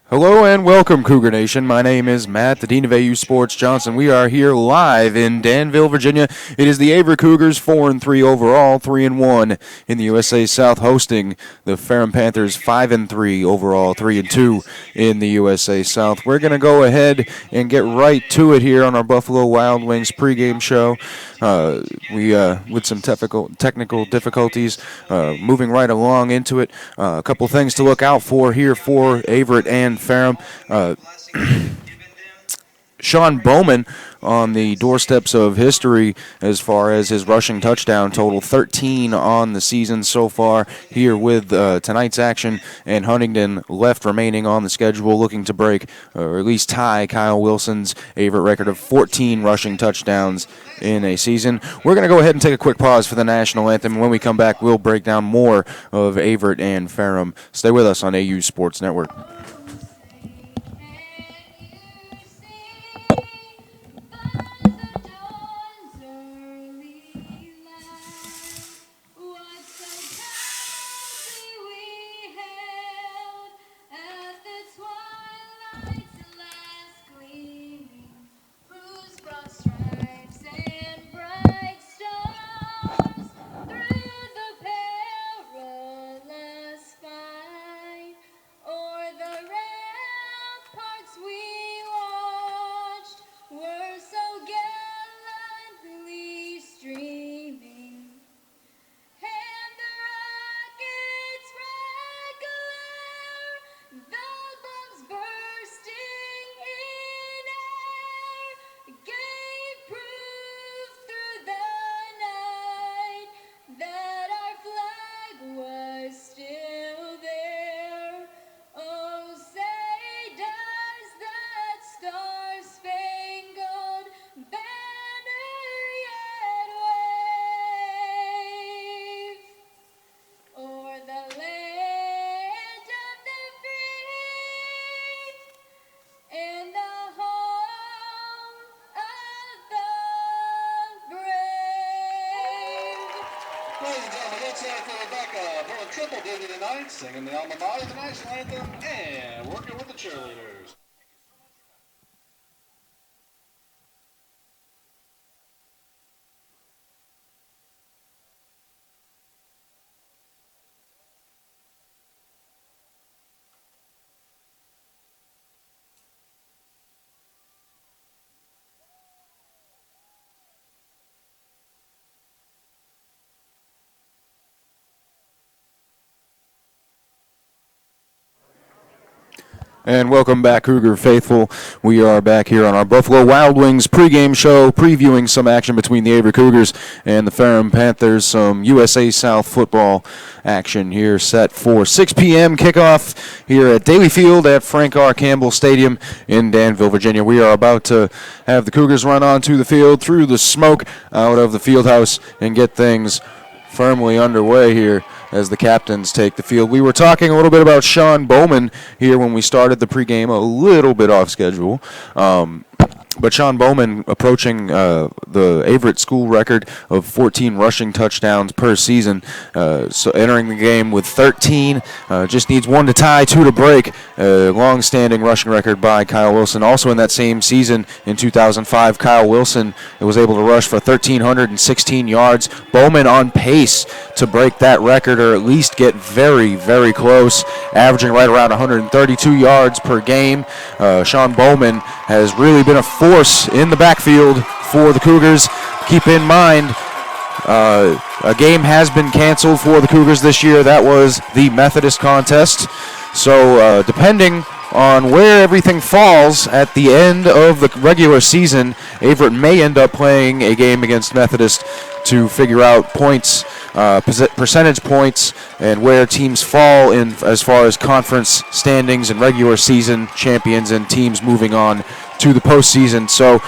Hello and welcome, Cougar Nation. My name is Matt, the Dean of AU Sports Johnson. We are here live in Danville, Virginia. It is the Averett Cougars, 4-3 overall, 3-1 in the USA South, hosting the Ferrum Panthers, 5-3 overall, 3-2 in the USA South. We're going to go ahead and get right to it here on our Buffalo Wild Wings pregame show. We with some technical difficulties, moving right along into it. A couple things to look out for here for Averett and Ferrum. Sean Bowman on the doorsteps of history as far as his rushing touchdown total, 13 on the season so far here with tonight's action, and Huntington left remaining on the schedule, looking to break or at least tie Kyle Wilson's Averett record of 14 rushing touchdowns in a season. We're going to go ahead and take a quick pause for the national anthem, and when we come back, we'll break down more of Averett and Ferrum. Stay with us on AU Sports Network. Singing the alma mater, the national anthem, and working with the cheerleaders. And welcome back, Cougar faithful. We are back here on our Buffalo Wild Wings pregame show, previewing some action between the Averett Cougars and the Ferrum Panthers. Some USA South football action here set for 6 p.m. kickoff here at Daly Field at Frank R. Campbell Stadium in Danville, Virginia. We are about to have the Cougars run onto the field through the smoke out of the field house and get things firmly underway here as the captains take the field. We were talking a little bit about Sean Bowman here when we started the pregame, a little bit off schedule. But Sean Bowman approaching the Averett school record of 14 rushing touchdowns per season. So entering the game with 13. Just needs one to tie, two to break. Long-standing rushing record by Kyle Wilson. Also in that same season in 2005, Kyle Wilson was able to rush for 1,316 yards. Bowman on pace to break that record, or at least get very, very close, averaging right around 132 yards per game. Sean Bowman has really been a force in the backfield for the Cougars. Keep in mind, a game has been canceled for the Cougars this year. That was the Methodist contest. So depending on where everything falls at the end of the regular season, Averett may end up playing a game against Methodist to figure out points, percentage points, and where teams fall in as far as conference standings and regular season champions and teams moving on to the postseason. So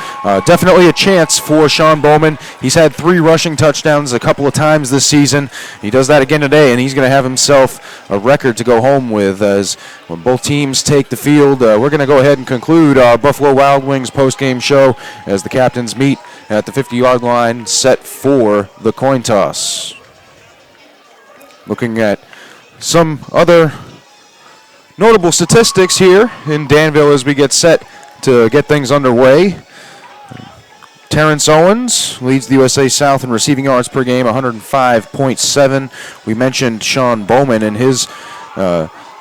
definitely a chance for Sean Bowman. He's had 3 rushing touchdowns a couple of times this season. He does that again today, and he's going to have himself a record to go home with as when both teams take the field. We're going to go ahead and conclude our Buffalo Wild Wings postgame show as the captains meet at the 50-yard line, set for the coin toss. Looking at some other notable statistics here in Danville as we get set to get things underway. Terrence Owens leads the USA South in receiving yards per game, 105.7. We mentioned Sean Bowman and his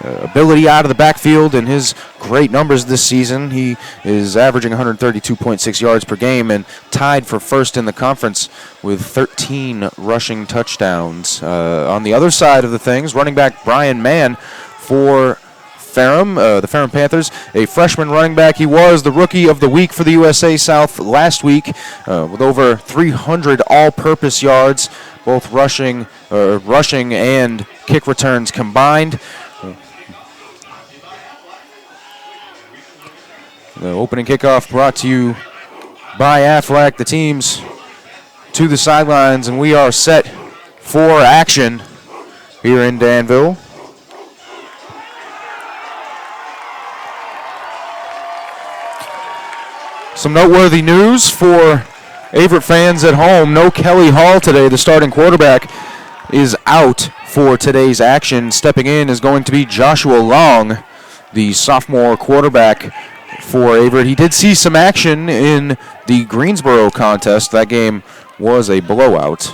ability out of the backfield and his great numbers this season. He is averaging 132.6 yards per game and tied for first in the conference with 13 rushing touchdowns. On the other side of the things, running back Brian Mann for Ferrum, the Ferrum Panthers, a freshman running back. He was the Rookie of the Week for the USA South last week with over 300 all-purpose yards, both rushing and kick returns combined. The opening kickoff brought to you by Aflac. The teams to the sidelines, and we are set for action here in Danville. Some noteworthy news for Averett fans at home. No Kelly Hall today. The starting quarterback is out for today's action. Stepping in is going to be Joshua Long, the sophomore quarterback for Averett. He did see some action in the Greensboro contest. That game was a blowout.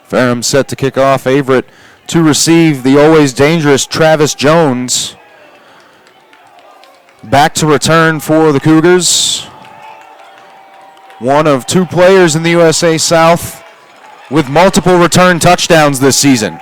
Ferrum set to kick off. Averett to receive the always dangerous Travis Jones. Back to return for the Cougars. One of two players in the USA South with multiple return touchdowns this season.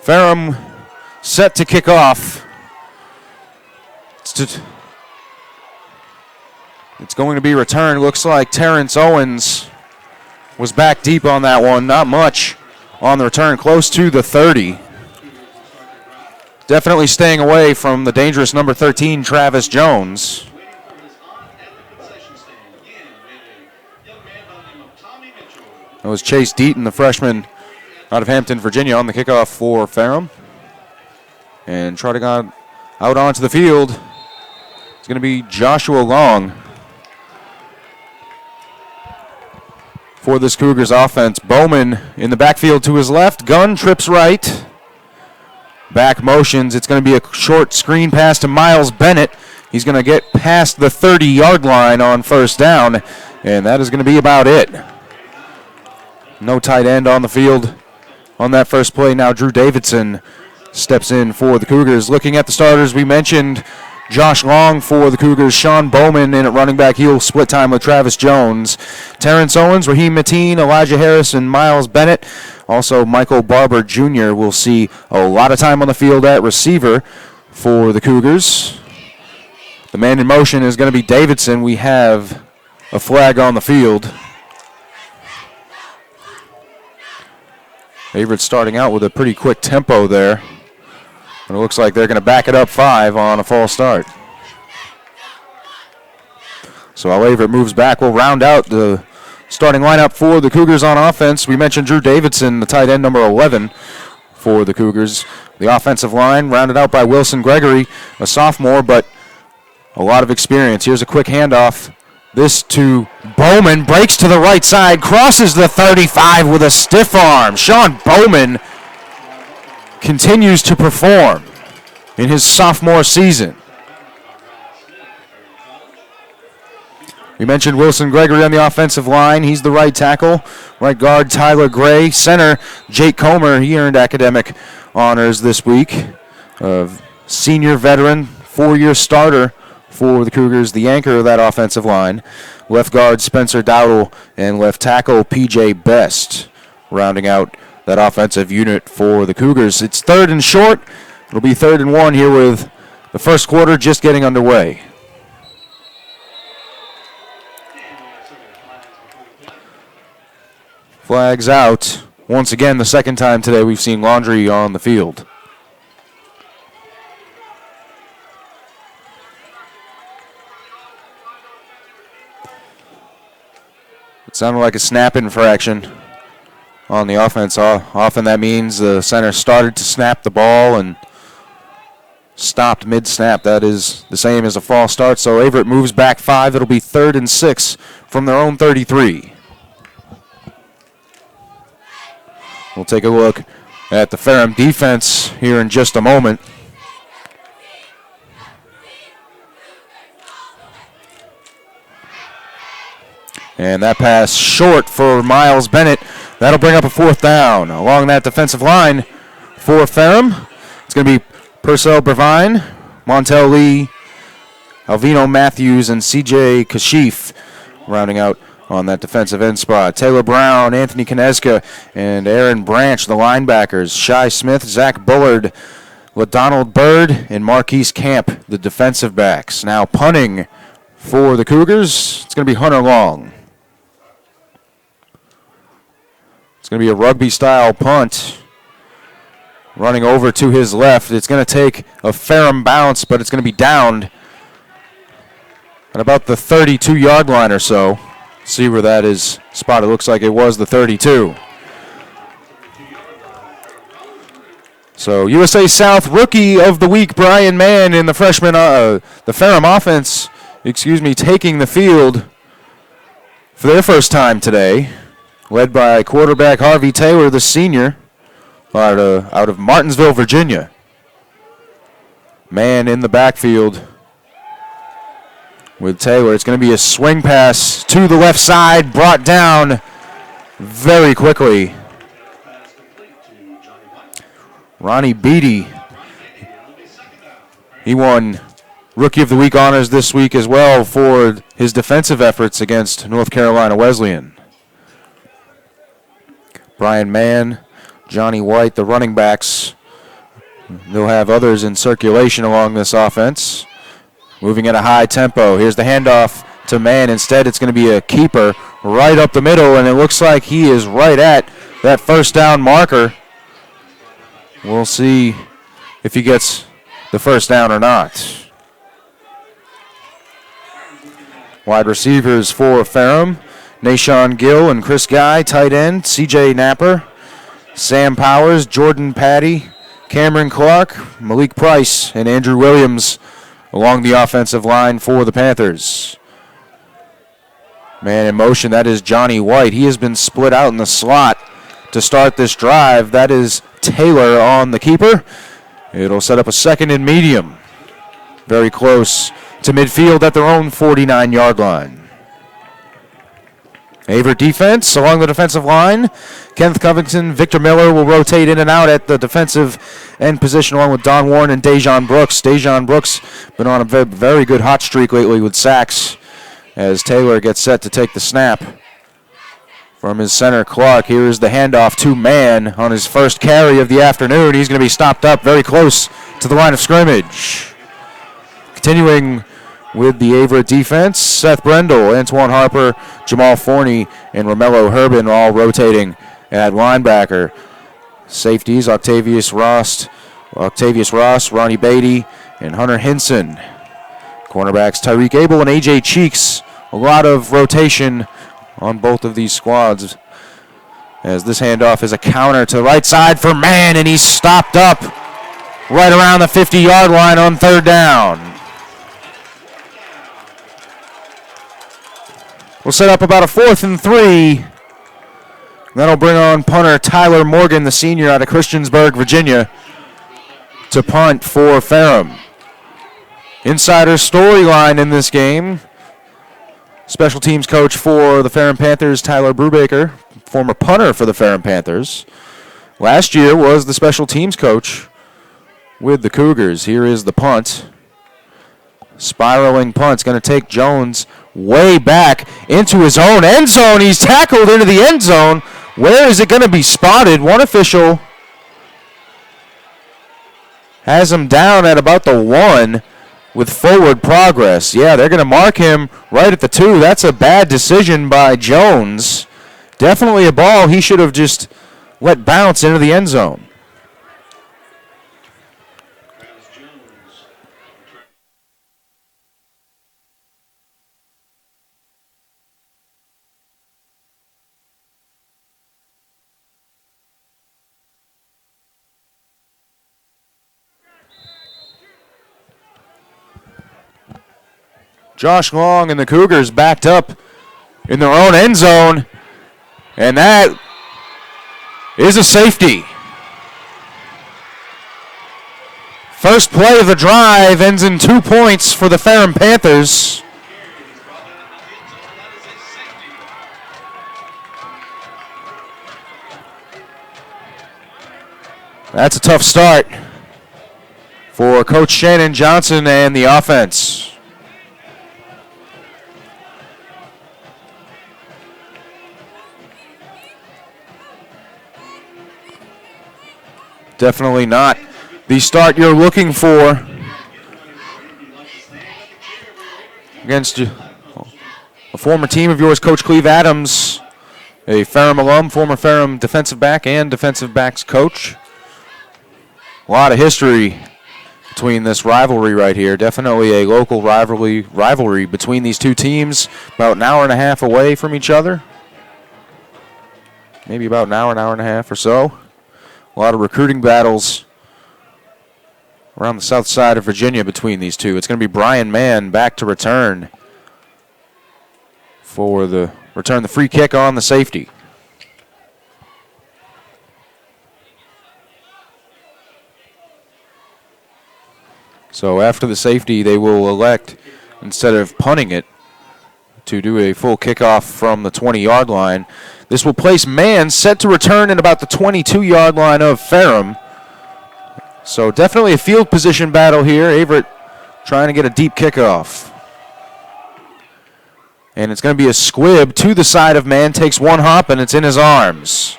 Ferrum set to kick off. It's going to be returned. Looks like Terrence Owens was back deep on that one. Not much on the return, close to the 30. Definitely staying away from the dangerous number 13, Travis Jones. That was Chase Deaton, the freshman out of Hampton, Virginia, on the kickoff for Ferrum. And trotting out onto the field is going to be Joshua Long for this Cougars offense. Bowman in the backfield to his left. Gunn trips right. Back motions. It's going to be a short screen pass to Miles Bennett. He's going to get past the 30-yard line on first down, and that is going to be about it. No tight end on the field on that first play. Now Drew Davidson steps in for the Cougars. Looking at the starters, we mentioned Josh Long for the Cougars. Sean Bowman in at running back. He'll split time with Travis Jones. Terrence Owens, Raheem Mateen, Elijah Harris, and Miles Bennett. Also, Michael Barber Jr. will see a lot of time on the field at receiver for the Cougars. The man in motion is going to be Davidson. We have a flag on the field. Averett starting out with a pretty quick tempo there. And it looks like they're going to back it up 5 on a false start. So while Averett moves back, we'll round out the starting lineup for the Cougars on offense. We mentioned Drew Davidson, the tight end, number 11 for the Cougars. The offensive line rounded out by Wilson Gregory, a sophomore, but a lot of experience. Here's a quick handoff. This to Bowman, breaks to the right side, crosses the 35 with a stiff arm. Sean Bowman continues to perform in his sophomore season. We mentioned Wilson Gregory on the offensive line. He's the right tackle. Right guard, Tyler Gray. Center, Jake Comer. He earned academic honors this week. Senior veteran, 4-year starter for the Cougars, the anchor of that offensive line. Left guard Spencer Dowdle and left tackle P.J. Best rounding out that offensive unit for the Cougars. It's 3rd and short. It'll be 3rd and 1 here with the first quarter just getting underway. Flags out. Once again, the second time today we've seen Laundry on the field. It sounded like a snap infraction on the offense. Often that means the center started to snap the ball and stopped mid-snap. That is the same as a false start. So Averett moves back 5. It'll be 3rd and 6 from their own 33. We'll take a look at the Ferrum defense here in just a moment. And that pass short for Miles Bennett. That'll bring up a 4th down. Along that defensive line for Ferrum, it's going to be Purcell Brevine, Montel Lee, Alvino Matthews, and C.J. Kashif rounding out on that defensive end spot. Taylor Brown, Anthony Kineska, and Aaron Branch, the linebackers. Shai Smith, Zach Bullard, LaDonald Bird, and Marquise Camp, the defensive backs. Now punting for the Cougars, it's going to be Hunter Long. It's going to be a rugby-style punt. Running over to his left. It's going to take a Ferrum bounce, but it's going to be downed at about the 32-yard line or so. See where that is spotted. Looks like it was the 32. So USA South Rookie of the Week, Brian Mann, in the the Ferrum offense, taking the field for their first time today, led by quarterback Harvey Taylor, the senior, out of Martinsville, Virginia. Mann in the backfield with Taylor. It's going to be a swing pass to the left side, brought down very quickly. Ronnie Beatty, he won Rookie of the Week honors this week as well for his defensive efforts against North Carolina Wesleyan. Brian Mann, Johnny White, the running backs. They'll have others in circulation along this offense. Moving at a high tempo. Here's the handoff to Mann. Instead, it's going to be a keeper right up the middle, and it looks like he is right at that first down marker. We'll see if he gets the first down or not. Wide receivers for Ferrum, Nashawn Gill and Chris Guy. Tight end, C.J. Napper, Sam Powers, Jordan Patty, Cameron Clark, Malik Price, and Andrew Williams along the offensive line for the Panthers. Man in motion, that is Johnny White. He has been split out in the slot to start this drive. That is Taylor on the keeper. It'll set up a 2nd and medium. Very close to midfield at their own 49-yard line. Averett defense along the defensive line. Kenneth Covington, Victor Miller will rotate in and out at the defensive end position along with Don Warren and Dejon Brooks. Dejon Brooks been on a very good hot streak lately with sacks as Taylor gets set to take the snap from his center, Clark. Here is the handoff to Mann on his first carry of the afternoon. He's going to be stopped up very close to the line of scrimmage. Continuing with the Averett defense, Seth Brendel, Antoine Harper, Jamal Forney, and Romello Herbin all rotating at linebacker. Safeties, Octavius Ross, Ronnie Beatty, and Hunter Hinson. Cornerbacks, Tyreek Abel and A.J. Cheeks. A lot of rotation on both of these squads as this handoff is a counter to the right side for Mann, and he's stopped up right around the 50-yard line on 3rd down. We'll set up about a 4th and 3. That'll bring on punter Tyler Morgan, the senior out of Christiansburg, Virginia, to punt for Ferrum. Insider storyline in this game. Special teams coach for the Ferrum Panthers, Tyler Brubaker, former punter for the Ferrum Panthers. Last year was the special teams coach with the Cougars. Here is the punt. Spiraling punt's going to take Jones way back into his own end zone. He's tackled into the end zone Where is it going to be spotted? One official has him down at about the 1 with forward progress. Yeah, they're going to mark him right at the 2. That's a bad decision by Jones. Definitely a ball he should have just let bounce into the end zone. Josh Long and the Cougars backed up in their own end zone, and that is a safety. First play of the drive ends in 2 points for the Ferrum Panthers. That's a tough start for Coach Shannon Johnson and the offense. Definitely not the start you're looking for against a former team of yours, Coach Cleve Adams, a Ferrum alum, former Ferrum defensive back and defensive backs coach. A lot of history between this rivalry right here. Definitely a local rivalry between these two teams, about an hour and a half away from each other. Maybe about an hour and a half or so. A lot of recruiting battles around the south side of Virginia between these two. It's going to be Brian Mann back to return the free kick on the safety. So after the safety, they will elect, instead of punting it, to do a full kickoff from the 20-yard line. This will place Mann set to return at about the 22-yard line of Ferrum. So definitely a field position battle here. Averett trying to get a deep kickoff. And it's going to be a squib to the side of Mann. Takes one hop, and it's in his arms.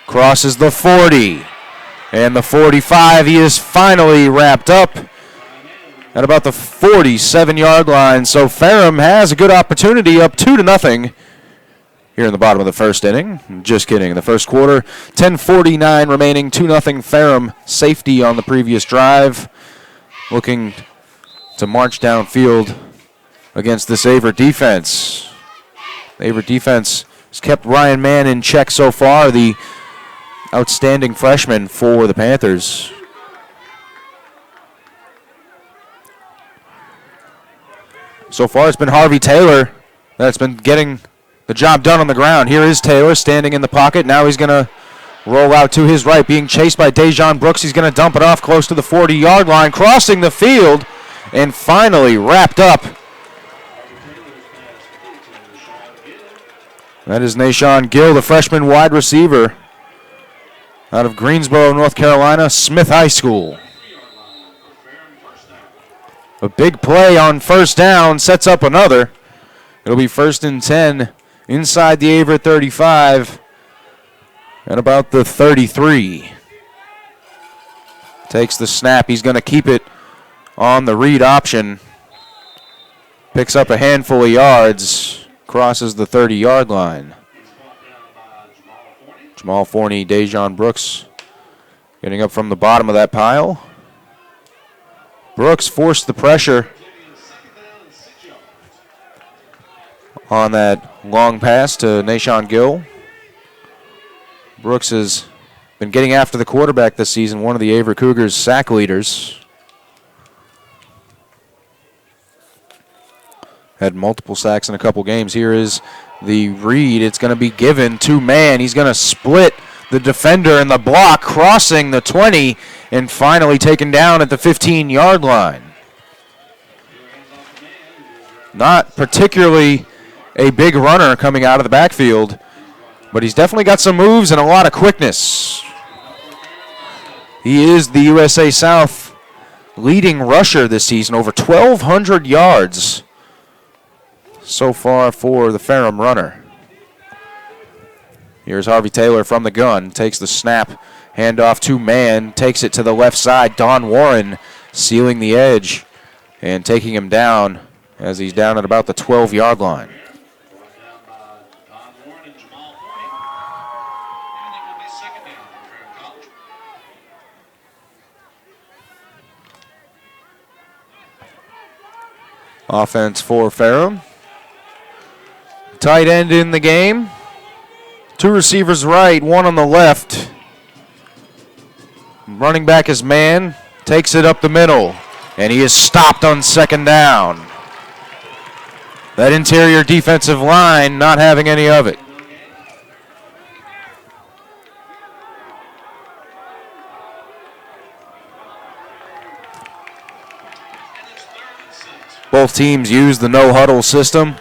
Crosses the 40. And the 45. He is finally wrapped up at about the 47-yard line. So Ferrum has a good opportunity, up 2-0 here in the bottom of the first inning. Just kidding. The first quarter, 10:49 remaining, 2-0 Ferrum. Safety on the previous drive. Looking to march downfield against this Averett defense. The Averett defense has kept Ryan Mann in check so far, the outstanding freshman for the Panthers. So far it's been Harvey Taylor that's been getting the job done on the ground. Here is Taylor standing in the pocket. Now he's going to roll out to his right, being chased by Dejon Brooks. He's going to dump it off close to the 40-yard line, crossing the field, and finally wrapped up. That is Nashawn Gill, the freshman wide receiver out of Greensboro, North Carolina, Smith High School. A big play on first down sets up another. It'll be 1st and 10 inside the Averett 35 at about the 33. Takes the snap. He's going to keep it on the read option. Picks up a handful of yards. Crosses the 30-yard line. Jamal Forney, Dejon Brooks getting up from the bottom of that pile. Brooks forced the pressure on that long pass to Nashawn Gill. Brooks has been getting after the quarterback this season, one of the Averett Cougars' sack leaders. Had multiple sacks in a couple games. Here is the read. It's going to be given to Mann. He's going to split the defender in the block, crossing the 20, and finally taken down at the 15-yard line. Not particularly a big runner coming out of the backfield, but he's definitely got some moves and a lot of quickness. He is the USA South leading rusher this season, over 1,200 yards so far for the Ferrum runner. Here's Harvey Taylor from the gun. Takes the snap. Handoff to man. Takes it to the left side. Don Warren sealing the edge and taking him down as he's down at about the 12-yard line. Offense for Ferrum. Tight end in the game. 2 receivers right, 1 on the left. Running back is man. Takes it up the middle. And he is stopped on 2nd down. That interior defensive line not having any of it. Both teams use the no-huddle system.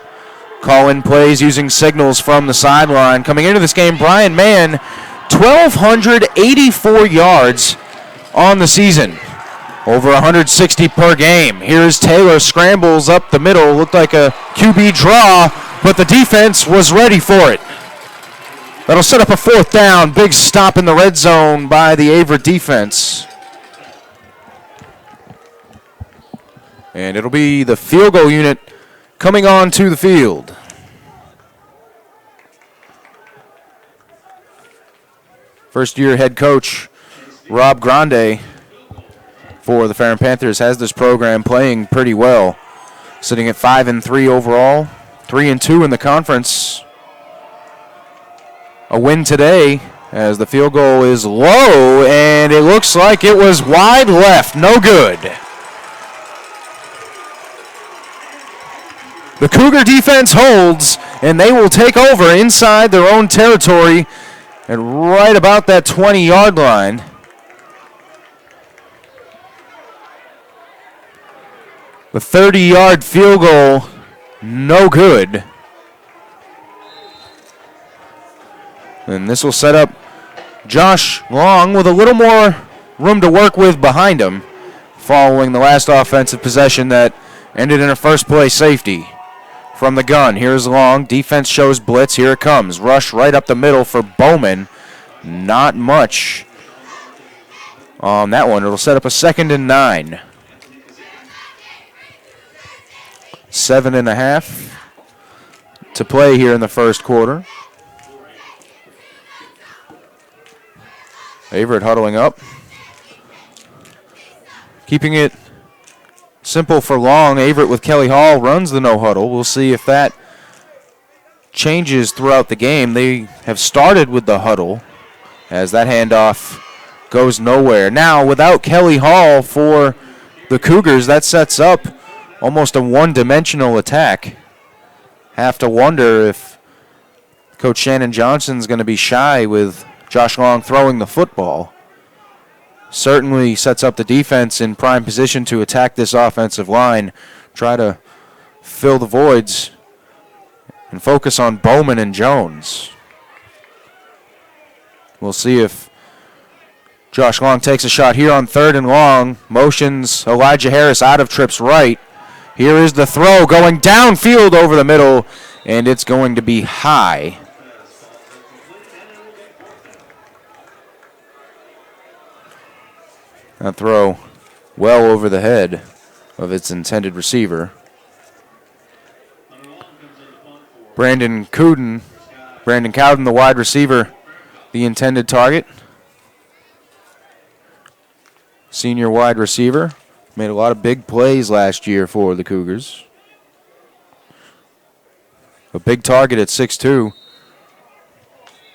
Call-in plays using signals from the sideline. Coming into this game, Brian Mann, 1,284 yards on the season. Over 160 per game. Here's Taylor, scrambles up the middle. Looked like a QB draw, but the defense was ready for it. That'll set up a 4th down. Big stop in the red zone by the Averett defense. And it'll be the field goal unit coming on to the field. First-year head coach Rob Grande for the Ferrum Panthers has this program playing pretty well. Sitting at 5-3 overall, 3-2 in the conference. A win today as the field goal is low, and it looks like it was wide left. No good. The Cougar defense holds, and they will take over inside their own territory at right about that 20-yard line. The 30-yard field goal, no good. And this will set up Josh Long with a little more room to work with behind him following the last offensive possession that ended in a first-play safety. From the gun, here's Long. Defense shows blitz. Here it comes. Rush right up the middle for Bowman. Not much on that one. It'll set up a 2nd and 9. 7.5 to play here in the first quarter. Averett huddling up. Keeping it simple for Long. Averett with Kelly Hall runs the no-huddle. We'll see if that changes throughout the game. They have started with the huddle as that handoff goes nowhere. Now, without Kelly Hall for the Cougars, that sets up almost a one-dimensional attack. Have to wonder if Coach Shannon Johnson's going to be shy with Josh Long throwing the football. Certainly sets up the defense in prime position to attack this offensive line, try to fill the voids, and focus on Bowman and Jones. We'll see if Josh Long takes a shot here on 3rd and long. Motions Elijah Harris out of trips right. Here is the throw going downfield over the middle, and it's going to be high. That throw well over the head of its intended receiver. Brandon Cowden, the wide receiver, the intended target. Senior wide receiver. Made a lot of big plays last year for the Cougars. A big target at 6'2",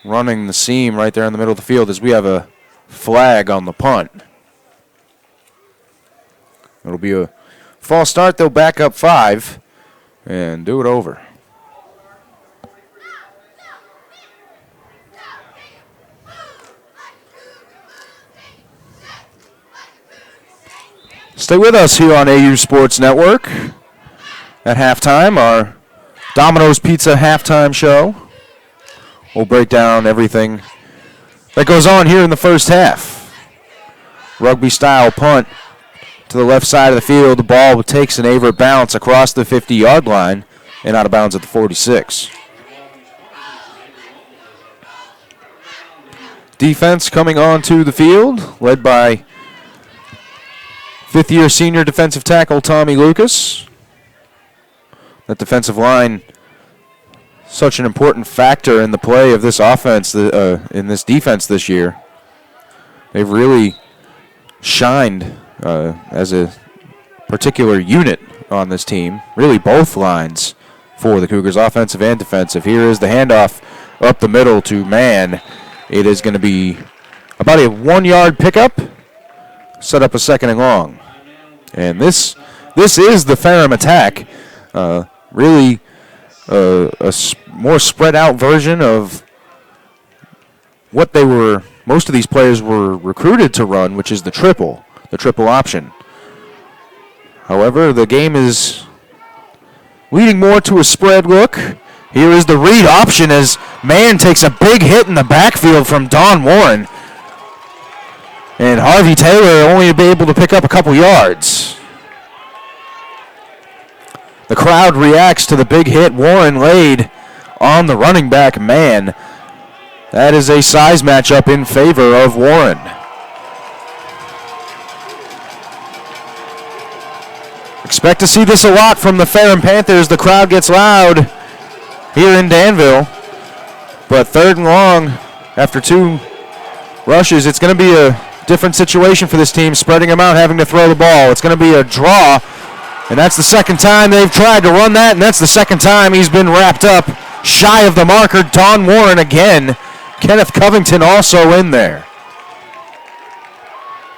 running the seam right there in the middle of the field as we have a flag on the punt. It'll be a false start. They'll back up 5 and do it over. Stay with us here on AU Sports Network. At halftime, our Domino's Pizza halftime show. We'll break down everything that goes on here in the first half. Rugby-style punt to the left side of the field. The ball takes an Averett bounce across the 50-yard line and out of bounds at the 46. defense coming onto the field, led by fifth-year senior defensive tackle Tommy Lucas. That defensive line, such an important factor in the play of this offense, in this defense this year. They've really shined as a particular unit on this team. Really both lines for the Cougars, offensive and defensive. Here is the handoff up the middle to Mann. It is going to be about a 1-yard pickup. Set up a second and long. And this is the Ferrum attack. Really a more spread out version of what most of these players were recruited to run, which is the triple option. However, the game is leading more to a spread look. Here is the read option as Mann takes a big hit in the backfield from Don Warren. And Harvey Taylor only be able to pick up a couple yards. The crowd reacts to the big hit Warren laid on the running back Mann. That is a size matchup in favor of Warren. Expect to see this a lot from the Ferrum Panthers. The crowd gets loud here in Danville. But third and long, after 2 rushes, it's going to be a different situation for this team, spreading them out, having to throw the ball. It's going to be a draw, and that's the second time they've tried to run that, and that's the second time he's been wrapped up shy of the marker. Don Warren again. Kenneth Covington also in there.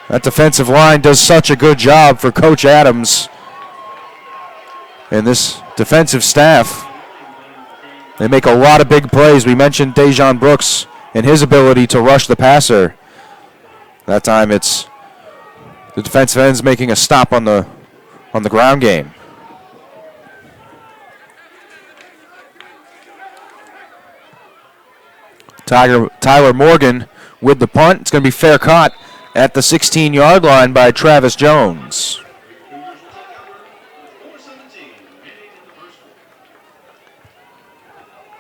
That defensive line does such a good job for Coach Adams. And this defensive staff, they make a lot of big plays. We mentioned Dejon Brooks and his ability to rush the passer. That time it's the defensive ends making a stop on the ground game. Tyler Morgan with the punt. It's going to be fair caught at the 16-yard line by Travis Jones.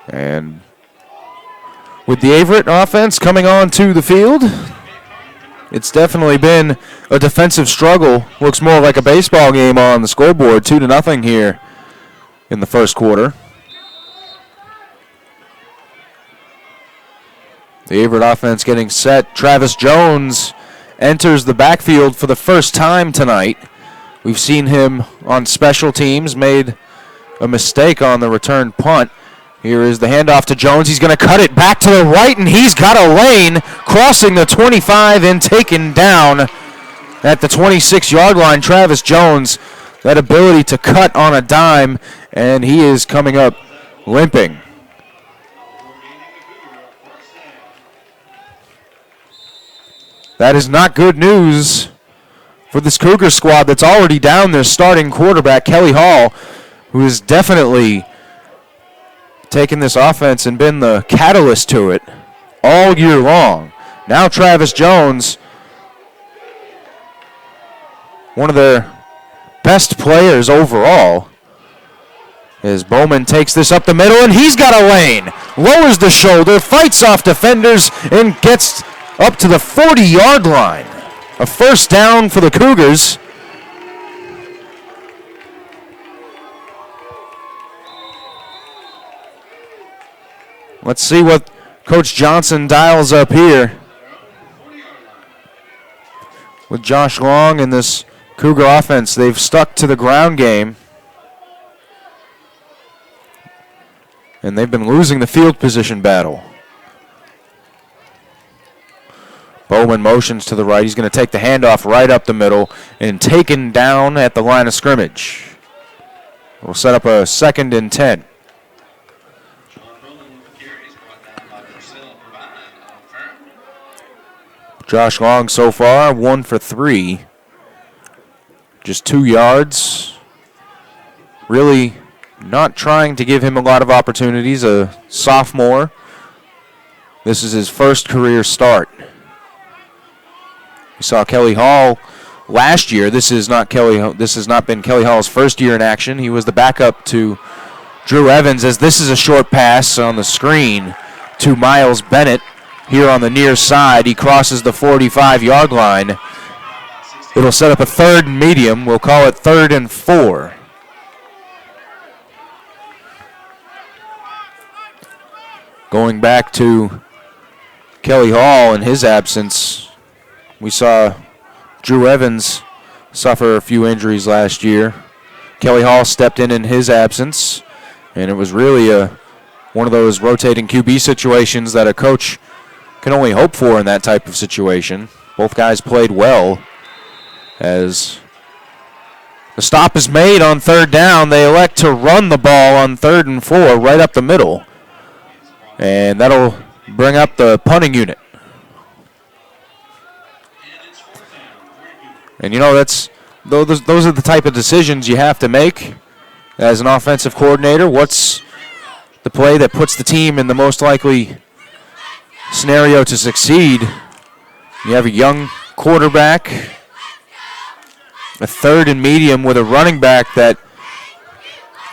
And with the Averett offense coming on to the field, it's definitely been a defensive struggle. Looks more like a baseball game on the scoreboard, 2-0 here in the first quarter. The Averett offense getting set. Travis Jones enters the backfield for the first time tonight. We've seen him on special teams, made a mistake on the return punt. Here is the handoff to Jones. He's going to cut it back to the right, and he's got a lane crossing the 25 and taken down at the 26-yard line. Travis Jones, that ability to cut on a dime, and he is coming up limping. That is not good news for this Cougar squad that's already down their starting quarterback, Kelly Hall, who is definitely taken this offense and been the catalyst to it all year long. Now Travis Jones, one of their best players overall, as Bowman takes this up the middle, and he's got a lane. Lowers the shoulder, fights off defenders, and gets up to the 40-yard line. A first down for the Cougars. Let's see what Coach Johnson dials up here. With Josh Long and this Cougar offense, they've stuck to the ground game. And they've been losing the field position battle. Bowman motions to the right. He's going to take the handoff right up the middle and taken down at the line of scrimmage. We'll set up a 2nd and 10. Josh Long so far, 1 for 3. Just 2 yards. Really not trying to give him a lot of opportunities. A sophomore. This is his first career start. We saw Kelly Hall last year. This has not been Kelly Hall's first year in action. He was the backup to Drew Evans, as this is a short pass on the screen to Miles Bennett. here on the near side. He crosses the 45-yard line. It'll set up a 3rd and medium. We'll call it 3rd and 4. Going back to Kelly Hall in his absence, we saw Drew Evans suffer a few injuries last year. Kelly Hall stepped in his absence, and it was really one of those rotating QB situations that a coach can only hope for in that type of situation. Both guys played well. As the stop is made on 3rd down, they elect to run the ball on 3rd and 4 right up the middle. And that'll bring up the punting unit. And those are the type of decisions you have to make as an offensive coordinator. What's the play that puts the team in the most likely scenario to succeed? You have a young quarterback, a 3rd and medium with a running back that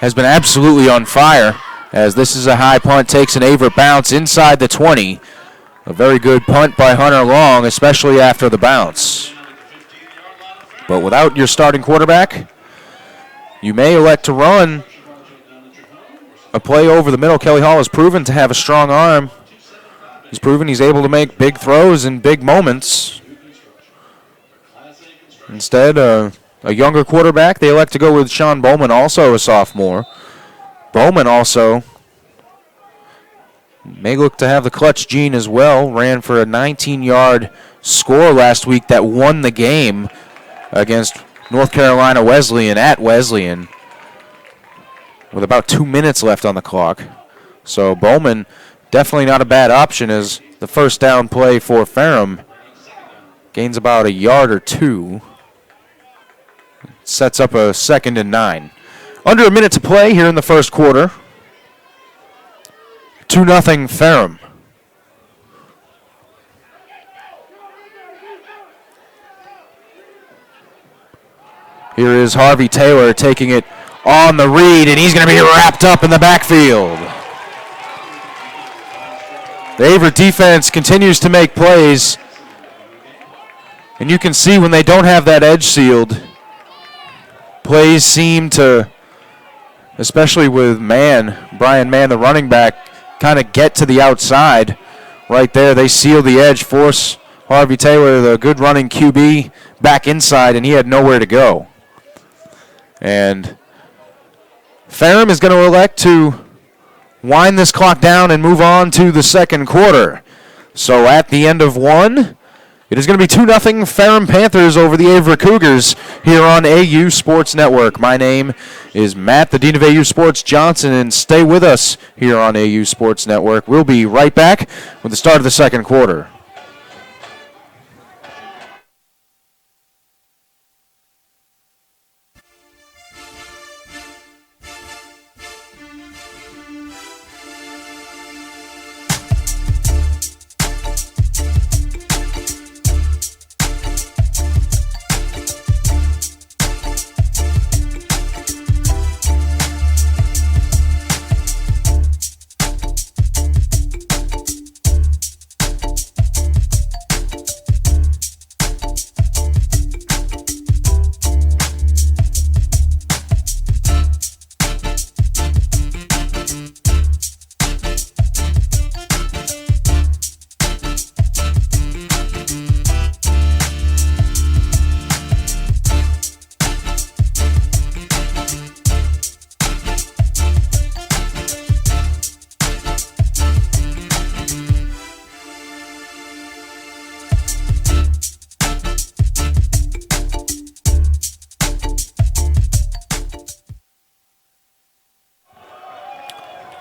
has been absolutely on fire, as this is a high punt, takes an Averett bounce inside the 20. A very good punt by Hunter Long, especially after the bounce. But without your starting quarterback, you may elect to run a play over the middle. Kelly Hall has proven to have a strong arm. He's proven he's able to make big throws in big moments. Instead, a younger quarterback, they elect to go with Sean Bowman, also a sophomore. Bowman also may look to have the clutch gene as well. Ran for a 19-yard score last week that won the game against North Carolina Wesleyan at Wesleyan with about 2 minutes left on the clock. So Bowman definitely not a bad option as the 1st down play for Ferrum gains about a yard or 2. Sets up a 2nd and 9. Under a minute to play here in the 1st quarter. 2-0 Ferrum. Here is Harvey Taylor taking it on the read, and he's going to be wrapped up in the backfield. The Averett defense continues to make plays, and you can see when they don't have that edge sealed, plays seem to, especially with Brian Mann, the running back, kind of get to the outside. Right there, they seal the edge, force Harvey Taylor, the good running QB, back inside, and he had nowhere to go. And Ferrum is going to elect to wind this clock down and move on to the 2nd quarter. So at the end of 1, it is going to be 2-0 Ferrum Panthers over the Averett Cougars here on AU Sports Network. My name is Matt, the Dean of AU Sports Johnson, and stay with us here on AU Sports Network. We'll be right back with the start of the 2nd quarter.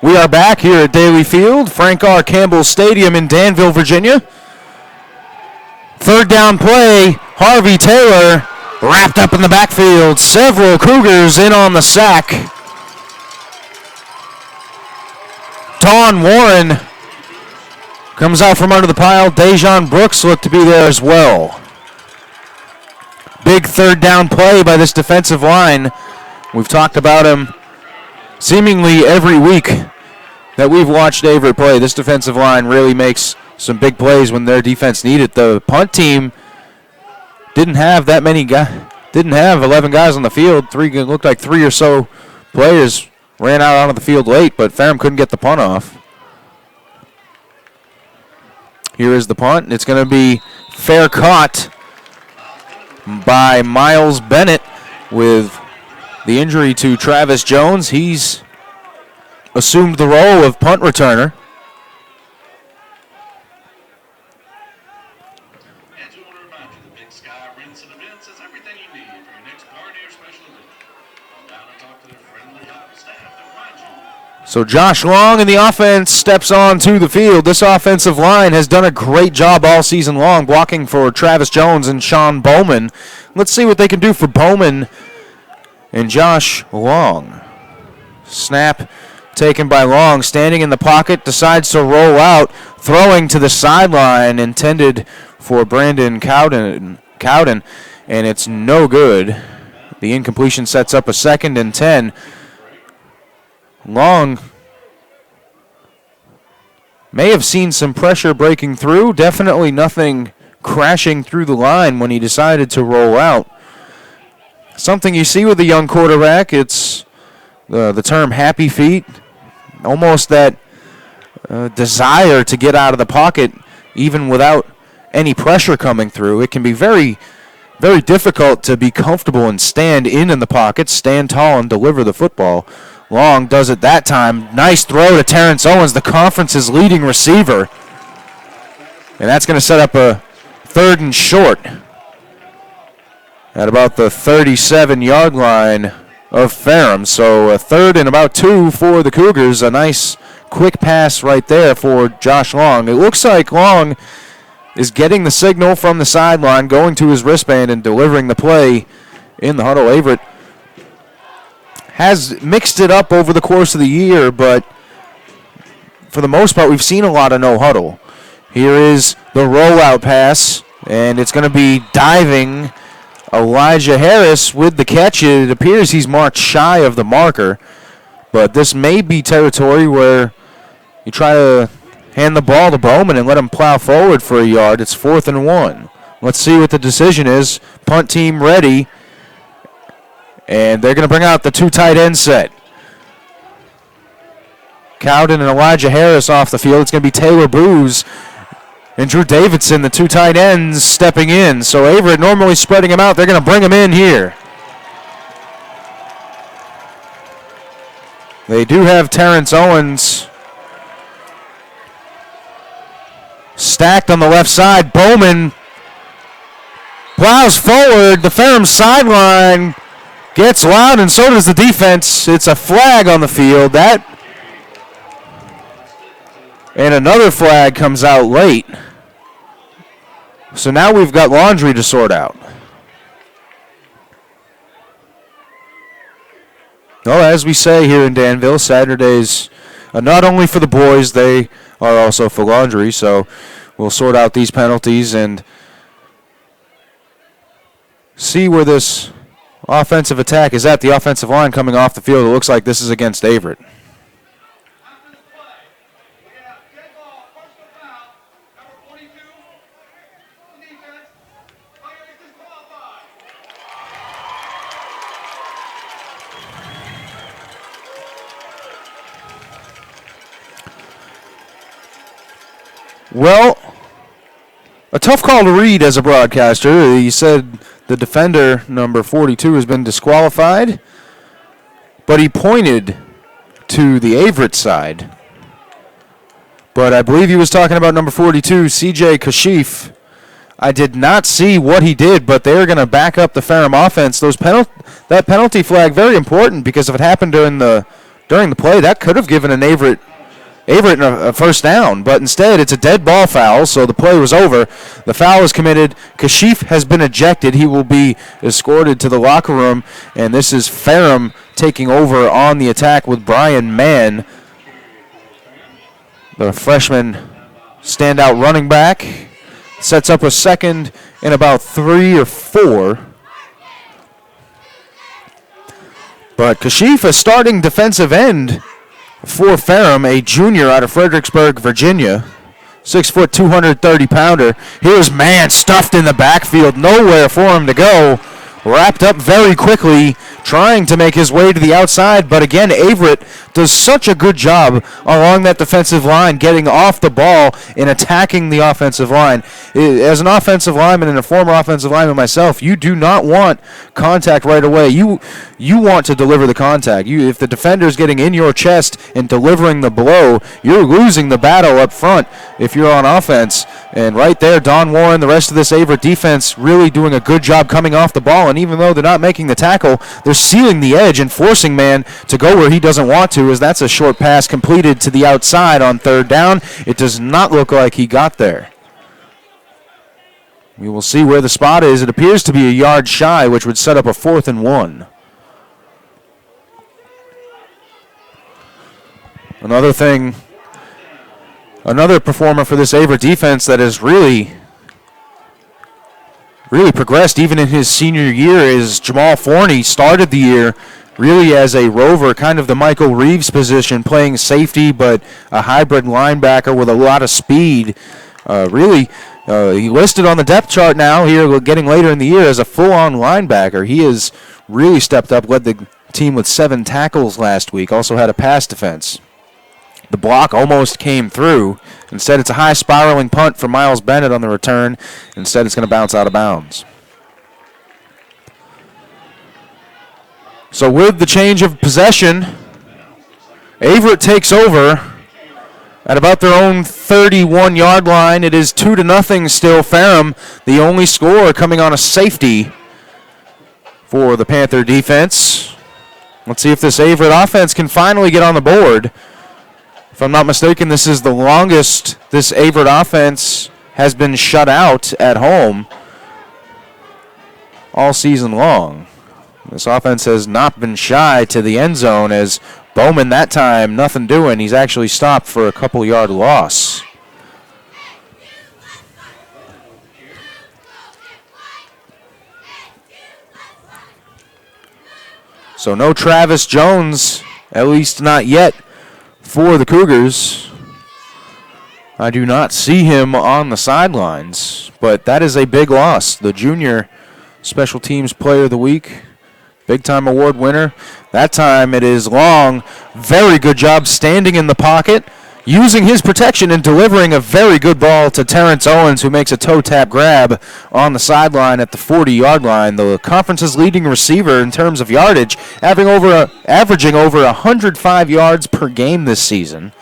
We are back here at Daly Field, Frank R. Campbell Stadium in Danville, Virginia. 3rd down play, Harvey Taylor wrapped up in the backfield. Several Cougars in on the sack. Dawn Warren comes out from under the pile. Dejon Brooks looked to be there as well. Big 3rd down play by this defensive line. We've talked about him seemingly every week that we've watched Averett play. This defensive line really makes some big plays when their defense needed. The punt team didn't have that many guys. Didn't have 11 guys on the field. Looked like 3 or so players ran out onto the field late, but Ferrum couldn't get the punt off. Here is the punt. It's going to be fair caught by Miles Bennett with the injury to Travis Jones. He's assumed the role of punt returner. And we want to remind you, the Big Sky Rents and Events has everything you need for your next party or special event. Come down and talk to their friendly, helpful staff that reminds you. So Josh Long in the offense steps on to the field. This offensive line has done a great job all season long blocking for Travis Jones and Sean Bowman. Let's see what they can do for Bowman and Josh Long. Snap taken by Long, standing in the pocket, decides to roll out, throwing to the sideline, intended for Brandon Cowden, and it's no good. The incompletion sets up a 2nd and 10. Long may have seen some pressure breaking through. Definitely nothing crashing through the line when he decided to roll out. Something you see with a young quarterback, it's the term happy feet. Almost that desire to get out of the pocket even without any pressure coming through. It can be very, very difficult to be comfortable and stand in the pocket, stand tall, and deliver the football. Long does it that time. Nice throw to Terrence Owens, the conference's leading receiver. And that's going to set up a 3rd and short at about the 37-yard line of Ferrum. So a 3rd and about 2 for the Cougars. A nice quick pass right there for Josh Long. It looks like Long is getting the signal from the sideline, going to his wristband and delivering the play in the huddle. Averett has mixed it up over the course of the year, but for the most part, we've seen a lot of no huddle. Here is the rollout pass, and it's going to be diving Elijah Harris with the catch. It appears he's marked shy of the marker, but this may be territory where you try to hand the ball to Bowman and let him plow forward for a yard. It's 4th and 1. Let's see what the decision is. Punt team ready. And they're going to bring out the 2 tight end set. Cowden and Elijah Harris off the field. It's going to be Taylor Booz and Drew Davidson, the 2 tight ends, stepping in. So Averett normally spreading them out. They're going to bring them in here. They do have Terrence Owens stacked on the left side. Bowman plows forward. The Ferrum sideline gets loud, and so does the defense. It's a flag on the field. And another flag comes out late. So now we've got laundry to sort out. Well, as we say here in Danville, Saturdays are not only for the boys, they are also for laundry. So we'll sort out these penalties and see where this offensive attack is at. The offensive line coming off the field. It looks like this is against Averett. Well, a tough call to read as a broadcaster. He said the defender, number 42, has been disqualified, but he pointed to the Averett side. But I believe he was talking about number 42, C.J. Kashif. I did not see what he did, but they're going to back up the Ferrum offense. That penalty flag, very important, because if it happened during the play, that could have given an Averett a first down, but instead it's a dead ball foul, so the play was over. The foul is committed. Kashif has been ejected. He will be escorted to the locker room, and this is Ferrum taking over on the attack with Brian Mann, the freshman standout running back. Sets up a 2nd and about 3 or 4. But Kashif, a starting defensive end for Ferrum, a junior out of Fredericksburg, Virginia. 6', 230-pounder. Here's man stuffed in the backfield, nowhere for him to go. Wrapped up very quickly, trying to make his way to the outside. But again, Averett does such a good job along that defensive line, getting off the ball and attacking the offensive line. As an offensive lineman and a former offensive lineman myself, you do not want contact right away. You want to deliver the contact. If the defender is getting in your chest and delivering the blow, you're losing the battle up front if you're on offense. And right there, Don Warren, the rest of this Averett defense, really doing a good job coming off the ball. And even though they're not making the tackle, they're sealing the edge and forcing man to go where he doesn't want to, as that's a short pass completed to the outside on third down. It does not look like he got there. We will see where the spot is. It appears to be a yard shy, which would set up a 4th and 1. Another performer for this Averett defense that has really progressed even in his senior year is Jamal Forney. Started the year really as a rover, kind of the Michael Reeves position, playing safety, but a hybrid linebacker with a lot of speed. He listed on the depth chart now here, getting later in the year, as a full-on linebacker. He has really stepped up, led the team with 7 tackles last week, also had a pass defense. The block almost came through. Instead, it's a high spiraling punt for Miles Bennett on the return. Instead, it's going to bounce out of bounds. So with the change of possession, Averett takes over at about their own 31-yard line. It is 2-0 still. Ferrum, the only score, coming on a safety for the Panther defense. Let's see if this Averett offense can finally get on the board. If I'm not mistaken, this is the longest this Averett offense has been shut out at home all season long. This offense has not been shy to the end zone, as Bowman that time, nothing doing. He's actually stopped for a couple-yard loss. So no Travis Jones, at least not yet, for the Cougars. I do not see him on the sidelines, but that is a big loss. The junior special teams player of the week, big-time award winner. That time it is Long. Very good job standing in the pocket, using his protection and delivering a very good ball to Terrence Owens, who makes a toe-tap grab on the sideline at the 40-yard line. The conference's leading receiver in terms of yardage, averaging over 105 yards per game this season.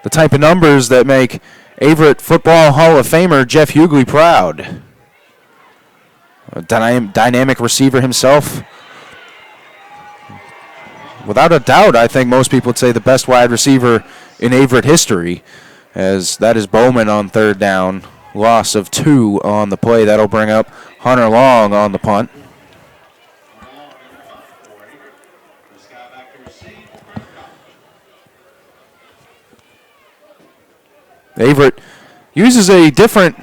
The type of numbers that make Averett Football Hall of Famer Jeff Hughley proud. A dynamic receiver himself. Without a doubt, I think most people would say the best wide receiver in Averett history, as that is Bowman on third down. Loss of 2 on the play. That'll bring up Hunter Long on the punt. Averett uses a different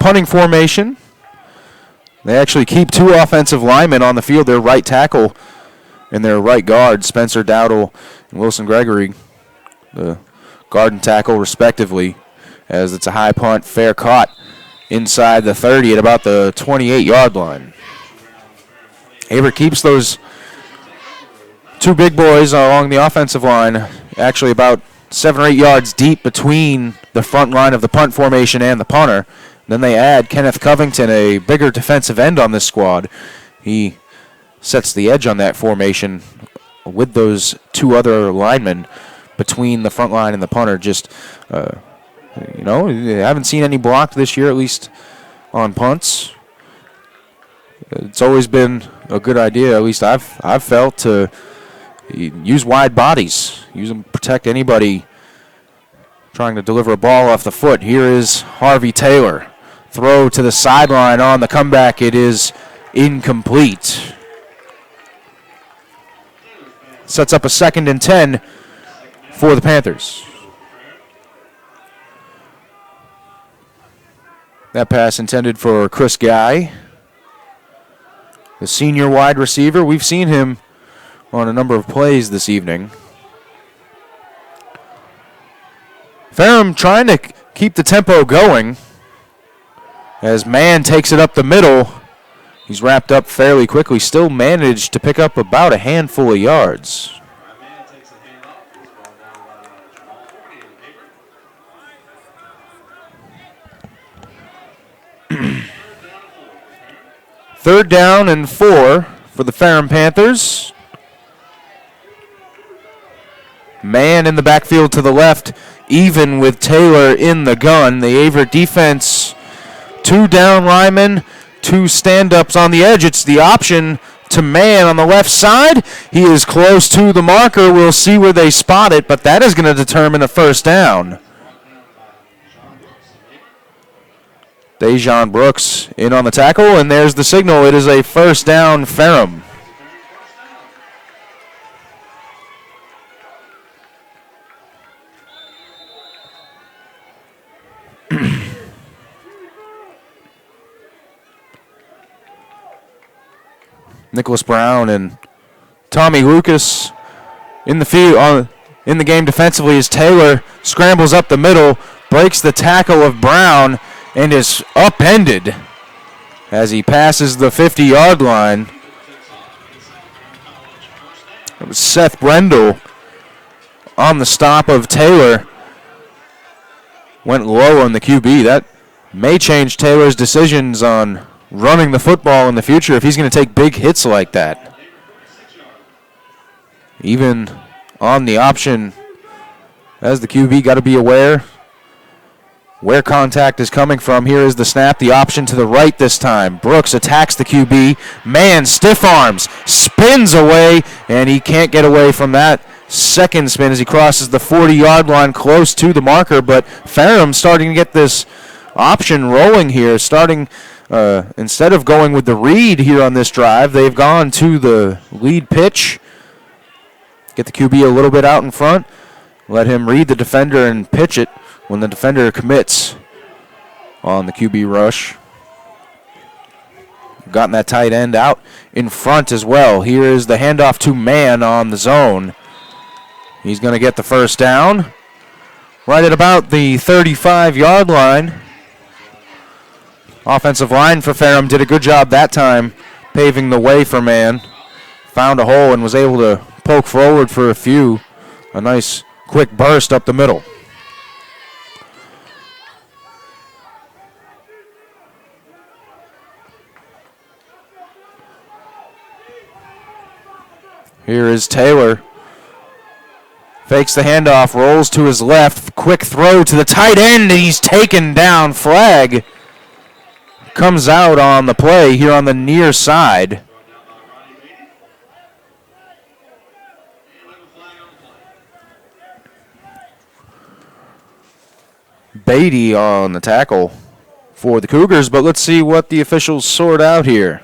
punting formation. They actually keep 2 offensive linemen on the field, their right tackle and their right guard, Spencer Dowdle and Wilson Gregory, the guard and tackle respectively, as it's a high punt, fair caught inside the 30 at about the 28-yard line. Averett keeps those 2 big boys along the offensive line, actually about 7 or 8 yards deep between the front line of the punt formation and the punter. Then they add Kenneth Covington, a bigger defensive end on this squad. He sets the edge on that formation with those 2 other linemen between the front line and the punter. Just, haven't seen any blocked this year, at least on punts. It's always been a good idea, at least I've felt, to use wide bodies. Use them to protect anybody trying to deliver a ball off the foot. Here is Harvey Taylor. Throw to the sideline on the comeback. It is incomplete. Sets up a 2nd and 10 for the Panthers. That pass intended for Chris Guy, the senior wide receiver. We've seen him on a number of plays this evening. Ferrum trying to keep the tempo going as Mann takes it up the middle. He's wrapped up fairly quickly, still managed to pick up about a handful of yards. Third down and 4 for the Ferrum Panthers. Mann in the backfield to the left, even with Taylor in the gun. The Averett defense, 2 down linemen, 2 stand-ups on the edge. It's the option to Mann on the left side. He is close to the marker. We'll see where they spot it, but that is going to determine a first down. Dejon Brooks in on the tackle, and there's the signal. It is a first down, Ferrum. Nicholas Brown and Tommy Lucas in the field in the game defensively as Taylor scrambles up the middle, breaks the tackle of Brown, and is upended as he passes the 50-yard line. It was Seth Brendel on the stop of Taylor. Went low on the QB. That may change Taylor's decisions on running the football in the future if he's going to take big hits like that. Even on the option, as the QB, got to be aware where contact is coming from. Here is the snap, the option to the right this time. Brooks attacks the QB. Mann stiff arms, spins away, and he can't get away from that second spin as he crosses the 40-yard line close to the marker. But Ferrum starting to get this option rolling here, starting instead of going with the read here on this drive, they've gone to the lead pitch. Get the QB a little bit out in front, let him read the defender and pitch it when the defender commits on the QB rush. Gotten that tight end out in front as well. Here is the handoff to Mann on the zone. He's going to get the first down right at about the 35-yard line. Offensive line for Ferrum did a good job that time paving the way for Mann. Found a hole and was able to poke forward for a few. A nice quick burst up the middle. Here is Taylor. Fakes the handoff, rolls to his left. Quick throw to the tight end, and he's taken down. Flag comes out on the play here on the near side. Beatty on the tackle for the Cougars, but let's see what the officials sort out here.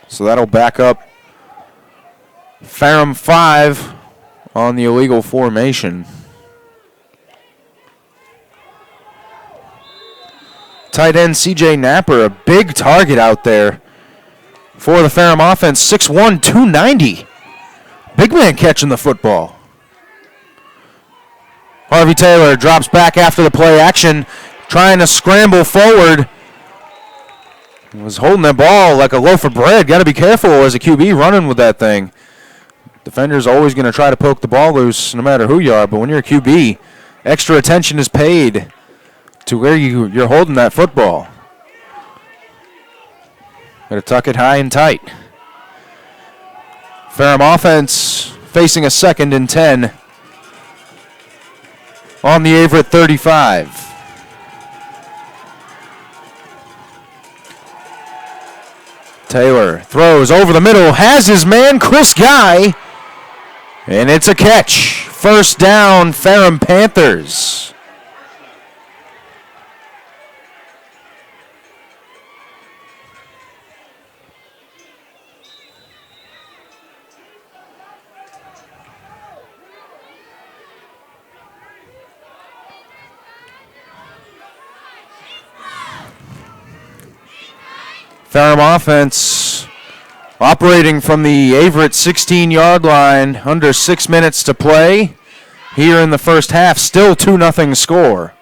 So that'll back up Ferrum 5 on the illegal formation. Tight end C.J. Napper, a big target out there for the Ferrum offense, 6'1", 290. Big man catching the football. Harvey Taylor drops back after the play action, trying to scramble forward. He was holding that ball like a loaf of bread. Got to be careful as a QB running with that thing. Defender's always going to try to poke the ball loose no matter who you are, but when you're a QB, extra attention is paid to where you're holding that football. Got to tuck it high and tight. Ferrum offense facing a 2nd and 10 on the Averett 35. Taylor throws over the middle, has his man, Chris Guy, and it's a catch. First down, Ferrum Panthers. Ferrum offense operating from the Averett 16-yard line. Under 6 minutes to play here in the first half. Still 2-0 score.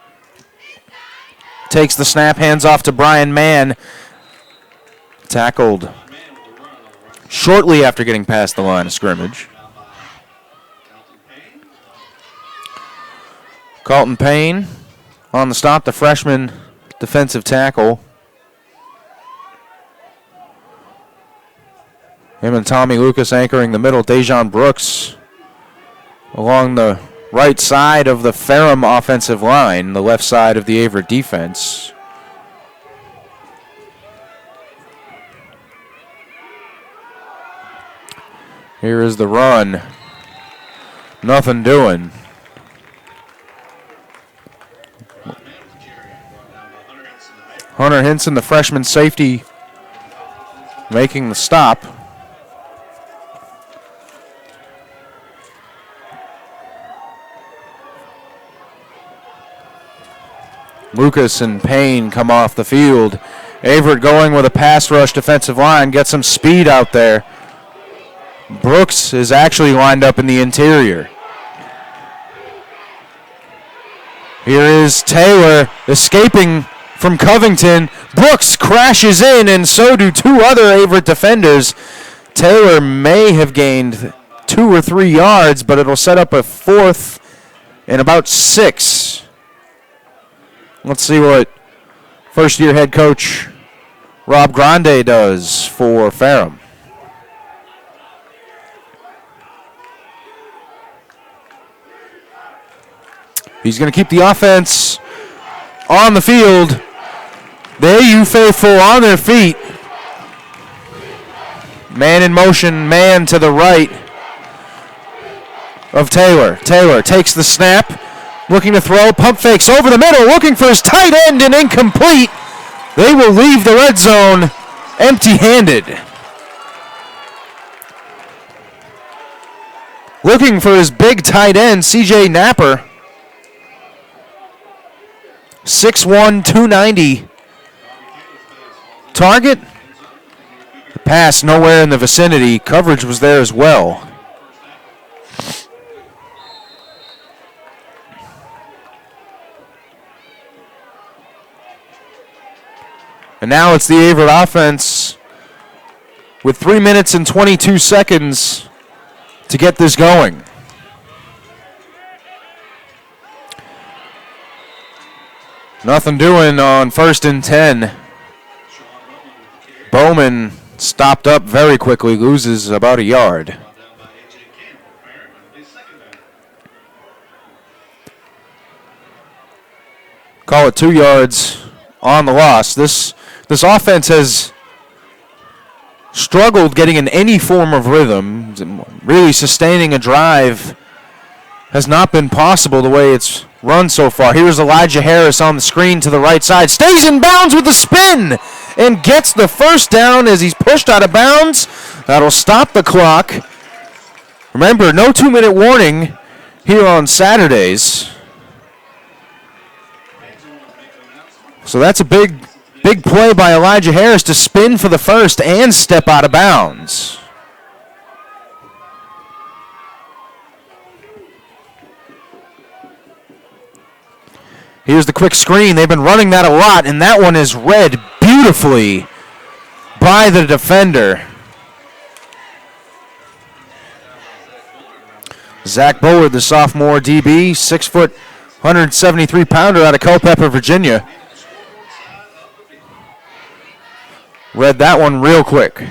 Takes the snap, hands off to Brian Mann. Tackled shortly after getting past the line of scrimmage. Carlton Payne on the stop, the freshman defensive tackle. Him and Tommy Lucas anchoring the middle. Dejon Brooks along the right side of the Ferrum offensive line, the left side of the Averett defense. Here is the run. Nothing doing. Hunter Hinson, the freshman safety, making the stop. Lucas and Payne come off the field. Averett going with a pass rush defensive line, gets some speed out there. Brooks is actually lined up in the interior. Here is Taylor escaping from Covington. Brooks crashes in, and so do two other Averett defenders. Taylor may have gained 2 or 3 yards, but it'll set up a 4th and about 6. Let's see what first-year head coach Rob Grande does for Ferrum. He's going to keep the offense on the field. The AU faithful on their feet. Man in motion, man to the right of Taylor. Taylor takes the snap, looking to throw, pump fakes over the middle, looking for his tight end and incomplete. They will leave the red zone empty-handed. Looking for his big tight end, CJ Napper. 6'1", 290. Target. The pass nowhere in the vicinity. Coverage was there as well. And now it's the Averett offense with 3 minutes and 22 seconds to get this going. Nothing doing on 1st and 10. Bowman stopped up very quickly, loses about a yard. Call it 2 yards on the loss. This offense has struggled getting in any form of rhythm. Really sustaining a drive has not been possible the way it's run so far. Here's Elijah Harris on the screen to the right side. Stays in bounds with the spin and gets the first down as he's pushed out of bounds. That'll stop the clock. Remember, no 2-minute warning here on Saturdays. So that's a big play by Elijah Harris to spin for the first and step out of bounds. Here's the quick screen. They've been running that a lot, and that one is read beautifully by the defender. Zach Bullard, the sophomore DB, 6', 173-pounder out of Culpeper, Virginia. Read that one real quick.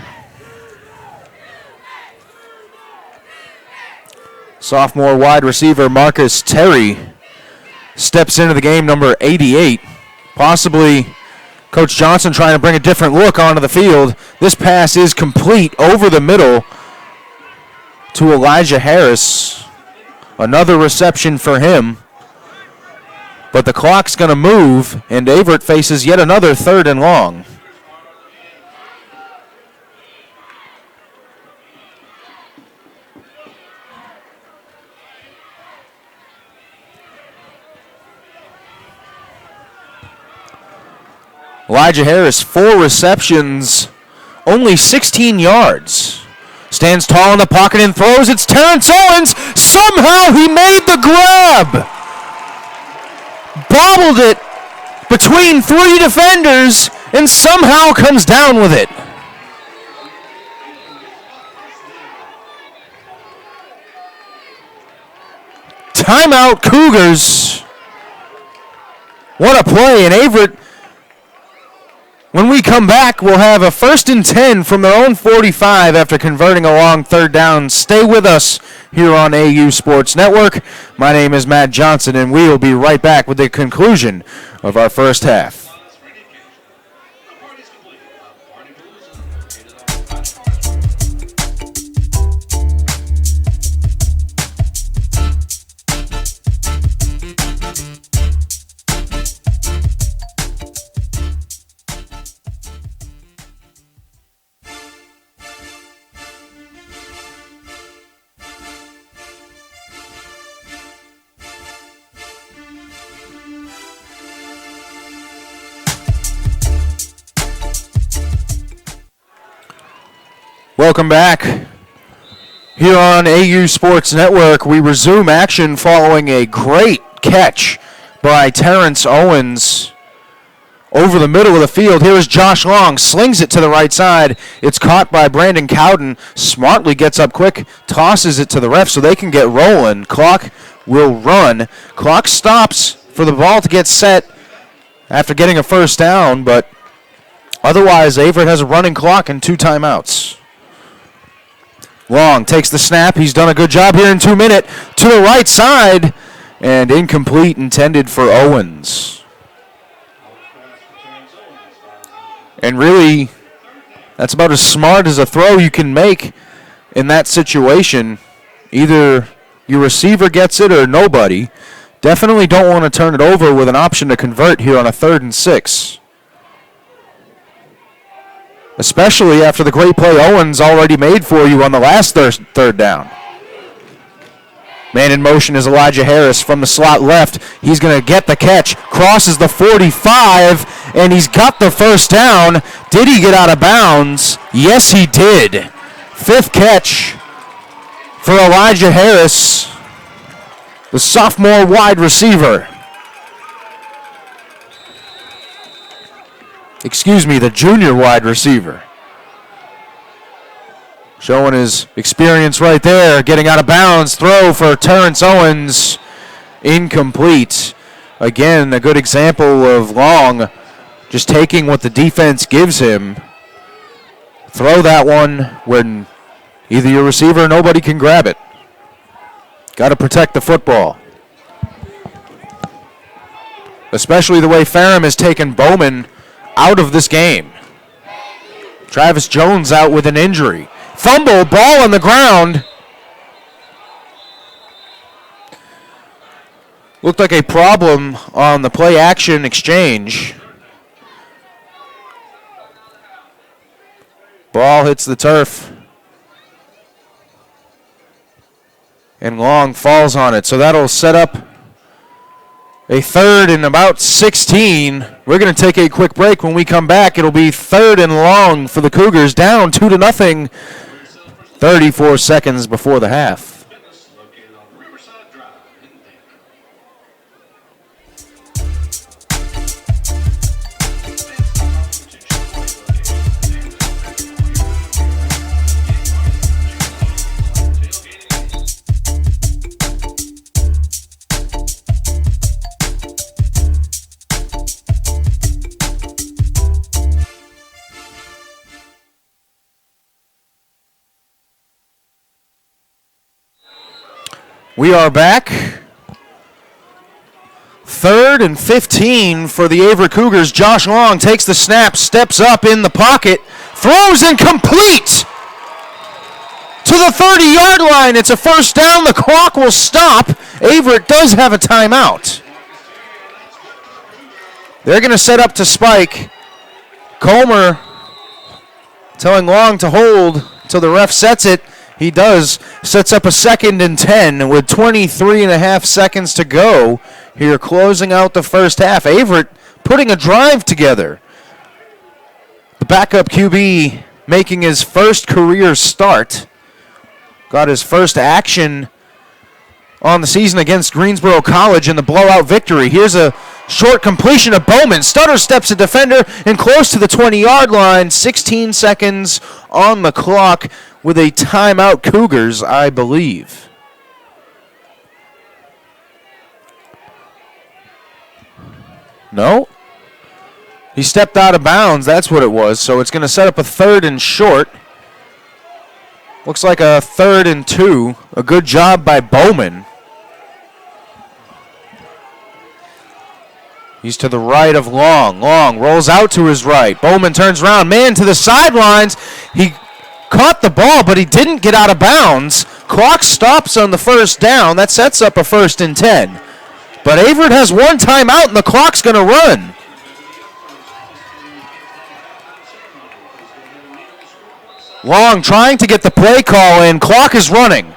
Sophomore wide receiver Marcus Terry steps into the game, number 88. Possibly Coach Johnson trying to bring a different look onto the field. This pass is complete over the middle to Elijah Harris. Another reception for him. But the clock's going to move, and Averett faces yet another 3rd and long. Elijah Harris, 4 receptions, only 16 yards. Stands tall in the pocket and throws. It's Terrence Owens. Somehow he made the grab. Bobbled it between 3 defenders and somehow comes down with it. Timeout, Cougars. What a play. And Averett, when we come back, we'll have a 1st and 10 from their own 45 after converting a long 3rd down. Stay with us here on AU Sports Network. My name is Matt Johnson, and we will be right back with the conclusion of our first half. Welcome back. Here on AU Sports Network, we resume action following a great catch by Terrence Owens over the middle of the field. Here is Josh Long, slings it to the right side. It's caught by Brandon Cowden, smartly gets up quick, tosses it to the ref so they can get rolling. Clock will run. Clock stops for the ball to get set after getting a 1st down, but otherwise Averett has a running clock and 2 timeouts. Long takes the snap. He's done a good job here in 2 minutes. To the right side, and incomplete, intended for Owens. And really, that's about as smart as a throw you can make in that situation. Either your receiver gets it or nobody. Definitely don't want to turn it over with an option to convert here on a 3rd and 6. Especially after the great play Owens already made for you on the last 3rd down. Man in motion is Elijah Harris from the slot left. He's going to get the catch, crosses the 45, and he's got the 1st down. Did he get out of bounds? Yes, he did. 5th catch for Elijah Harris, the sophomore wide receiver. The junior wide receiver. Showing his experience right there, getting out of bounds. Throw for Terrence Owens, incomplete. Again, a good example of Long just taking what the defense gives him. Throw that one when either your receiver or nobody can grab it. Got to protect the football. Especially the way Ferrum has taken Bowman out of this game. Travis Jones out with an injury. Fumble, ball on the ground. Looked like a problem on the play action exchange. Ball hits the turf. And Long falls on it. So that'll set up a 3rd and about 16. We're going to take a quick break. When we come back, it'll be 3rd and long for the Cougars, down 2-0, 34 seconds before the half. We are back. 3rd and 15 for the Averett Cougars. Josh Long takes the snap, steps up in the pocket, throws incomplete to the 30-yard line. It's a 1st down. The clock will stop. Averett does have a timeout. They're going to set up to spike. Comer telling Long to hold until the ref sets it. He does. Sets up a 2nd and 10 with 23.5 seconds to go here, closing out the first half. Averett putting a drive together The backup QB making his first career start. Got his first action on the season against Greensboro College in the blowout victory. Here's a short completion of Bowman. Stutter steps a defender and close to the 20-yard line. 16 seconds on the clock with a timeout, Cougars, I believe. No? He stepped out of bounds. That's what it was. So it's going to set up a 3rd and short. Looks like a 3rd and 2. A good job by Bowman. He's to the right of Long. Long rolls out to his right. Bowman turns around. Man to the sidelines. He caught the ball, but he didn't get out of bounds. Clock stops on the first down. That sets up a 1st and 10. But Averett has one timeout, and the clock's going to run. Long trying to get the play call in. Clock is running.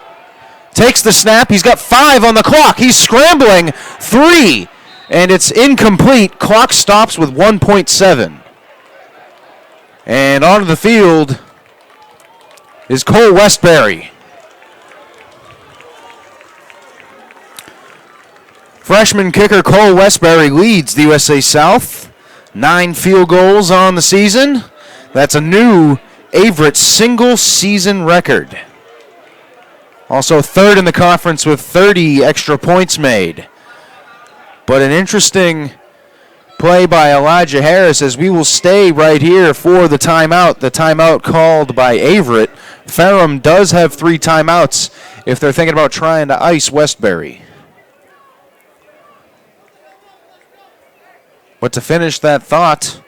Takes the snap. He's got 5 on the clock. He's scrambling. 3. And it's incomplete. Clock stops with 1.7. And onto the field is Cole Westbury. Freshman kicker Cole Westbury leads the USA South. 9 field goals on the season. That's a new Averett single-season record. Also 3rd in the conference with 30 extra points made. But an interesting play by Elijah Harris as we will stay right here for the timeout. The timeout called by Averett. Ferrum does have 3 timeouts if they're thinking about trying to ice Westbury. But to finish that thought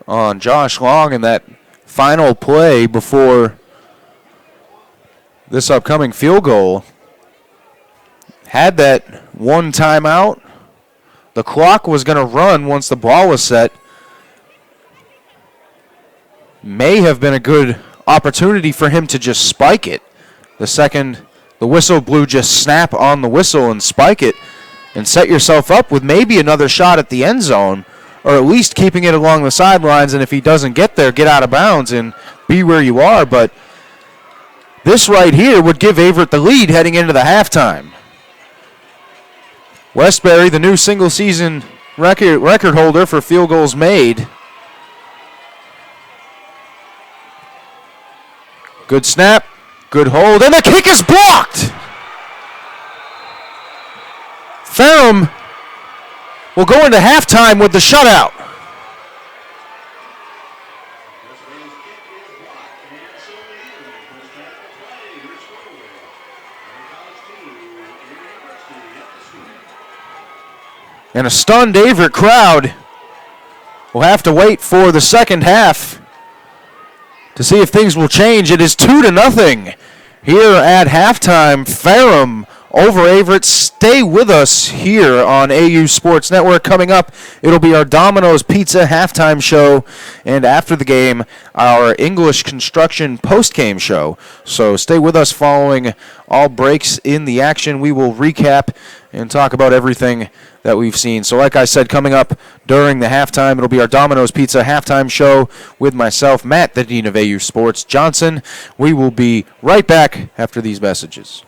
on Josh Long and that final play before this upcoming field goal, had that one timeout. The clock was going to run once the ball was set. May have been a good opportunity for him to just spike it. The second the whistle blew, just snap on the whistle and spike it and set yourself up with maybe another shot at the end zone, or at least keeping it along the sidelines, and if he doesn't get there, get out of bounds and be where you are. But this right here would give Averett the lead heading into the halftime. Westbury, the new single-season record holder for field goals made. Good snap, good hold, and the kick is blocked! Ferrum will go into halftime with the shutout. And a stunned Averett crowd will have to wait for the second half to see if things will change. It is 2-0 here at halftime. Ferrum over Averett. Stay with us here on AU Sports Network. Coming up, it'll be our Domino's Pizza halftime show, and after the game, our English construction post-game show. So stay with us following all breaks in the action. We will recap and talk about everything that we've seen. So like I said, coming up during the halftime, it'll be our Domino's Pizza halftime show with myself, Matt, the Dean of AU Sports Johnson. We will be right back after these messages.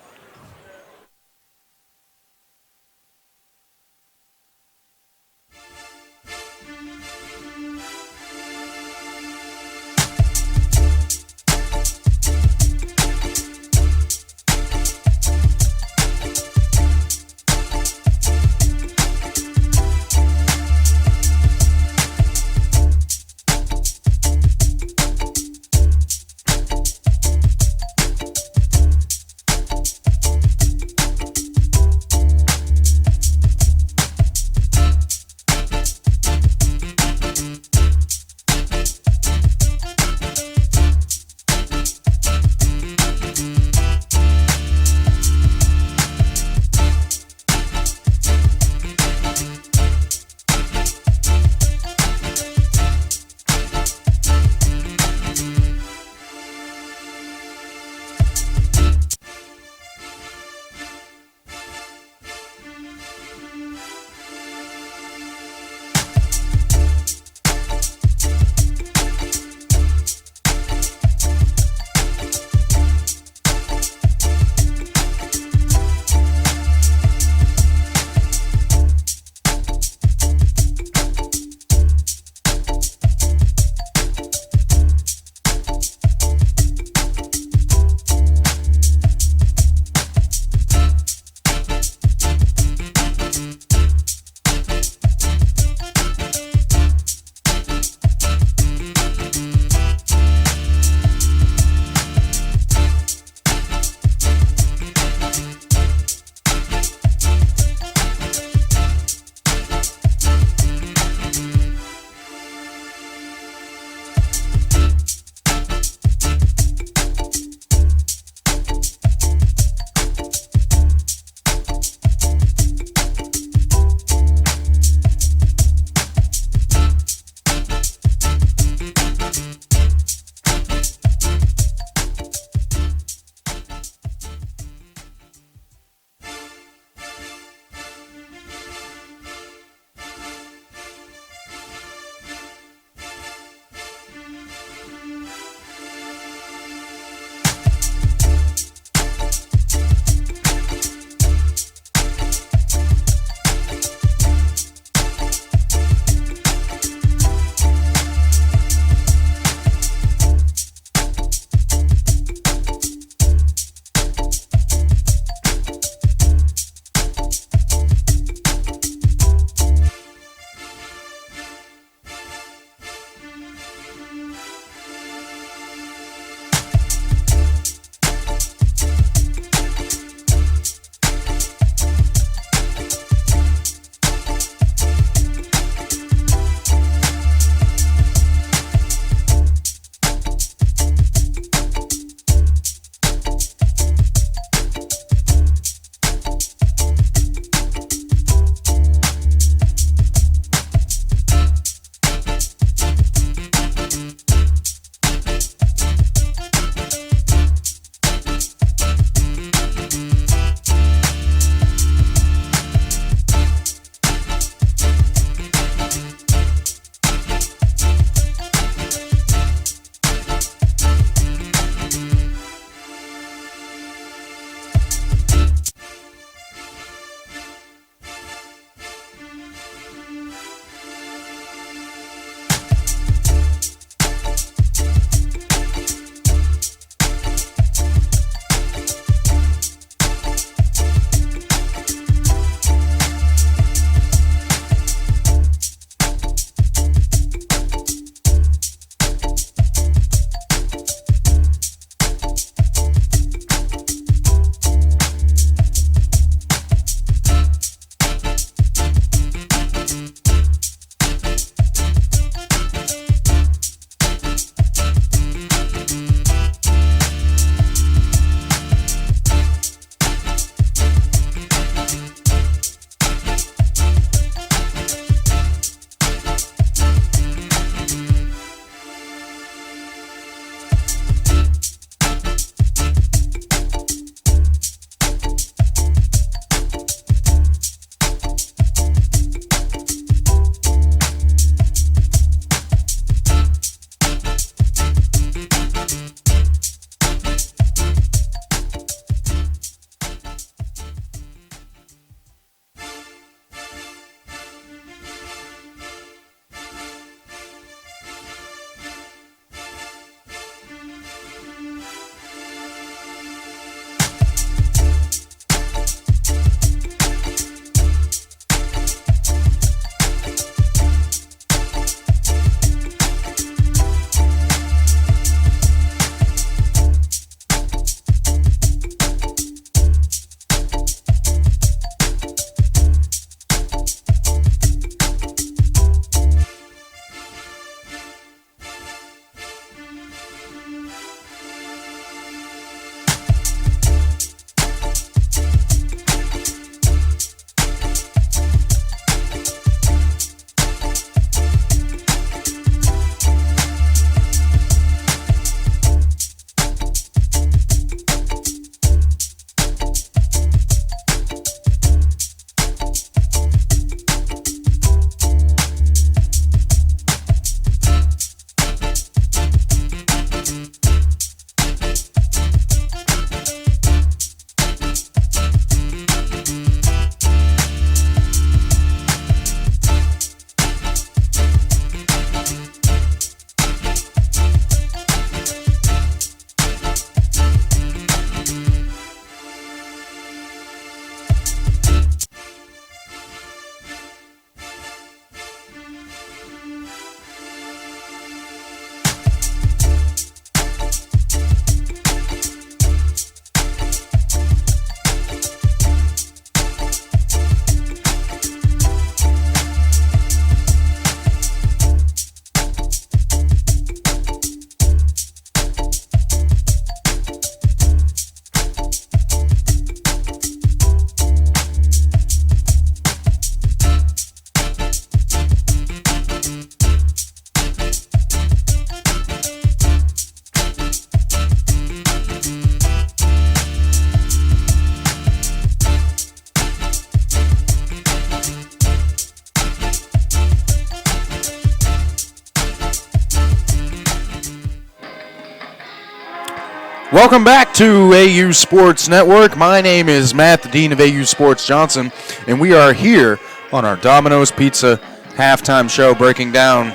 Welcome back to AU Sports Network. My name is Matt, the Dean of AU Sports Johnson, and we are here on our Domino's Pizza halftime show breaking down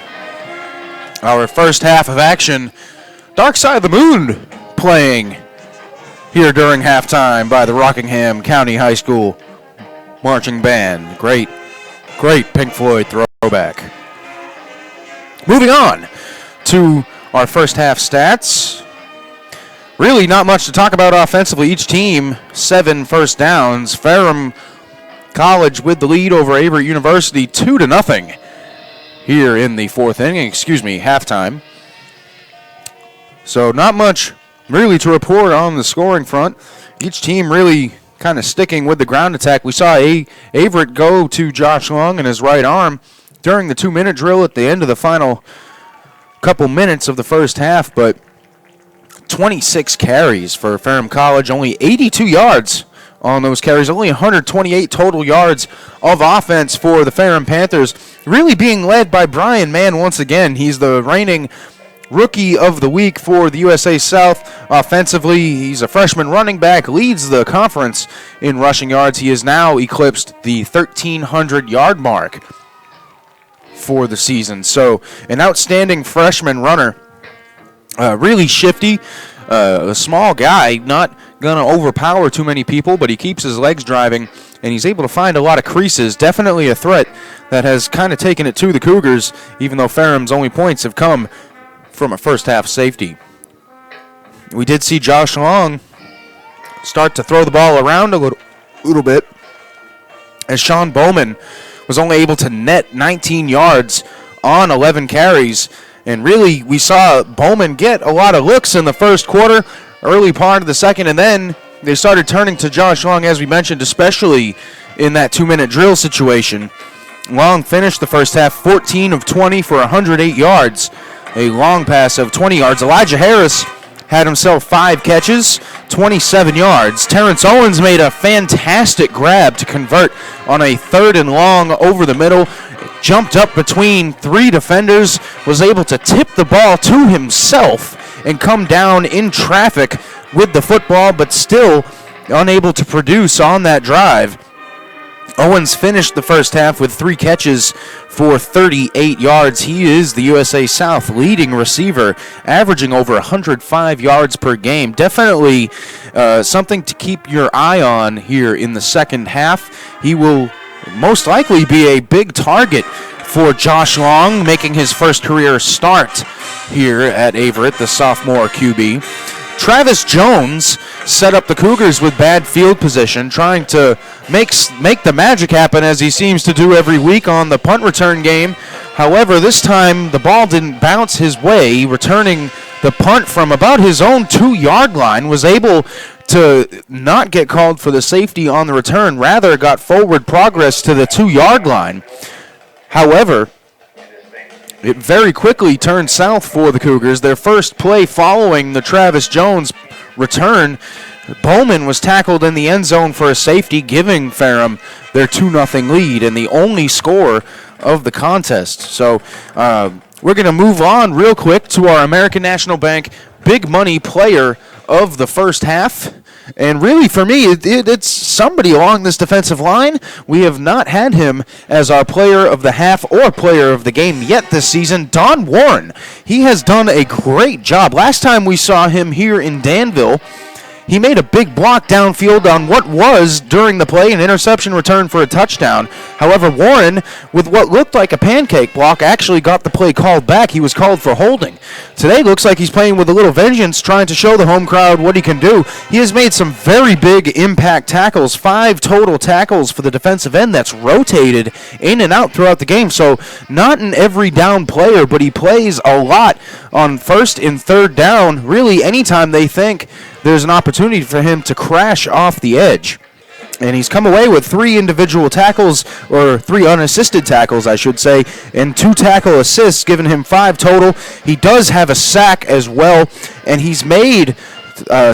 our first half of action. Dark Side of the Moon playing here during halftime by the Rockingham County High School Marching Band. Great Pink Floyd throwback. Moving on to our first half stats. Really not much to talk about offensively. Each team, 7 first downs. Ferrum College with the lead over Averett University, 2-0 here in the halftime. So not much really to report on the scoring front. Each team really kind of sticking with the ground attack. We saw Averett go to Josh Long in his right arm during the 2-minute drill at the end of the final couple minutes of the first half, but 26 carries for Ferrum College, only 82 yards on those carries, only 128 total yards of offense for the Ferrum Panthers, really being led by Brian Mann once again. He's the reigning Rookie of the Week for the USA South. Offensively, he's a freshman running back, leads the conference in rushing yards. He has now eclipsed the 1,300-yard mark for the season. So an outstanding freshman runner. Really shifty, a small guy, not going to overpower too many people, but he keeps his legs driving, and he's able to find a lot of creases. Definitely a threat that has kind of taken it to the Cougars, even though Ferrum's only points have come from a first-half safety. We did see Josh Long start to throw the ball around a little bit, as Sean Bowman was only able to net 19 yards on 11 carries. And really, we saw Bowman get a lot of looks in the first quarter, early part of the second, and then they started turning to Josh Long, as we mentioned, especially in that 2-minute drill situation. Long finished the first half 14 of 20 for 108 yards, a long pass of 20 yards. Elijah Harris had himself 5 catches, 27 yards. Terrence Owens made a fantastic grab to convert on a 3rd and long over the middle. Jumped up between 3 defenders, was able to tip the ball to himself and come down in traffic with the football, but still unable to produce on that drive. Owens finished the first half with 3 catches for 38 yards. He is the USA South leading receiver, averaging over 105 yards per game. Definitely something to keep your eye on here in the second half. He will most likely be a big target for Josh Long, making his first career start here at Averett, the sophomore QB. Travis Jones set up the Cougars with bad field position, trying to make the magic happen, as he seems to do every week on the punt return game. However, this time the ball didn't bounce his way, returning the punt from about his own 2-yard line, was able to not get called for the safety on the return, rather got forward progress to the 2-yard line. However, it very quickly turned south for the Cougars. Their first play following the Travis Jones return, Bowman was tackled in the end zone for a safety, giving Ferrum their 2-0 lead and the only score of the contest. So we're going to move on real quick to our American National Bank big money player of the first half. And really, for me, it's somebody along this defensive line. We have not had him as our player of the half or player of the game yet this season. Don Warren, he has done a great job. Last time we saw him here in Danville, he made a big block downfield on what was, during the play, an interception return for a touchdown. However, Warren, with what looked like a pancake block, actually got the play called back. He was called for holding. Today looks like he's playing with a little vengeance, trying to show the home crowd what he can do. He has made some very big impact tackles, 5 total tackles for the defensive end that's rotated in and out throughout the game. So not an every down player, but he plays a lot on 1st and 3rd down, really anytime they think there's an opportunity for him to crash off the edge. And he's come away with 3 individual tackles, or 3 unassisted tackles, I should say, and 2 tackle assists, giving him 5 total. He does have a sack as well, and he's made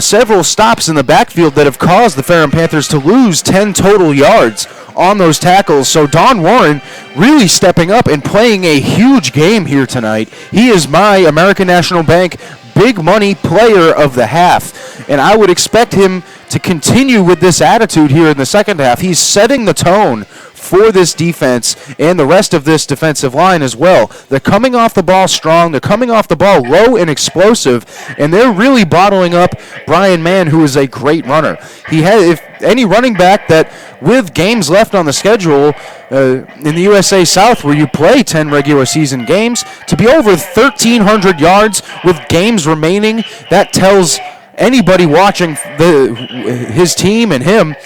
several stops in the backfield that have caused the Ferrum Panthers to lose 10 total yards on those tackles. So Don Warren really stepping up and playing a huge game here tonight. He is my American National Bank big money player of the half. And I would expect him to continue with this attitude here in the second half. He's setting the tone for this defense and the rest of this defensive line as well. They're coming off the ball strong. They're coming off the ball low and explosive, and they're really bottling up Brian Mann, who is a great runner. He had, if any running back that with games left on the schedule in the USA South where you play 10 regular season games, to be over 1,300 yards with games remaining, that tells anybody watching his team and him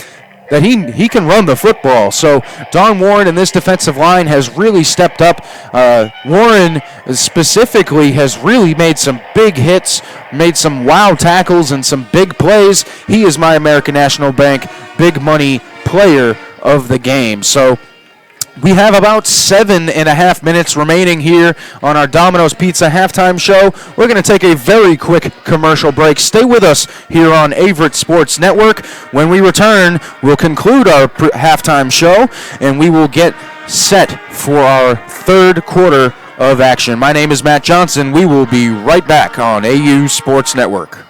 that he can run the football. So Don Warren and this defensive line has really stepped up. Warren specifically has really made some big hits, made some wow tackles and some big plays. He is my American National Bank big money player of the game. So we have about 7.5 minutes remaining here on our Domino's Pizza halftime show. We're going to take a very quick commercial break. Stay with us here on Averett Sports Network. When we return, we'll conclude our halftime show, and we will get set for our third quarter of action. My name is Matt Johnson. We will be right back on AU Sports Network.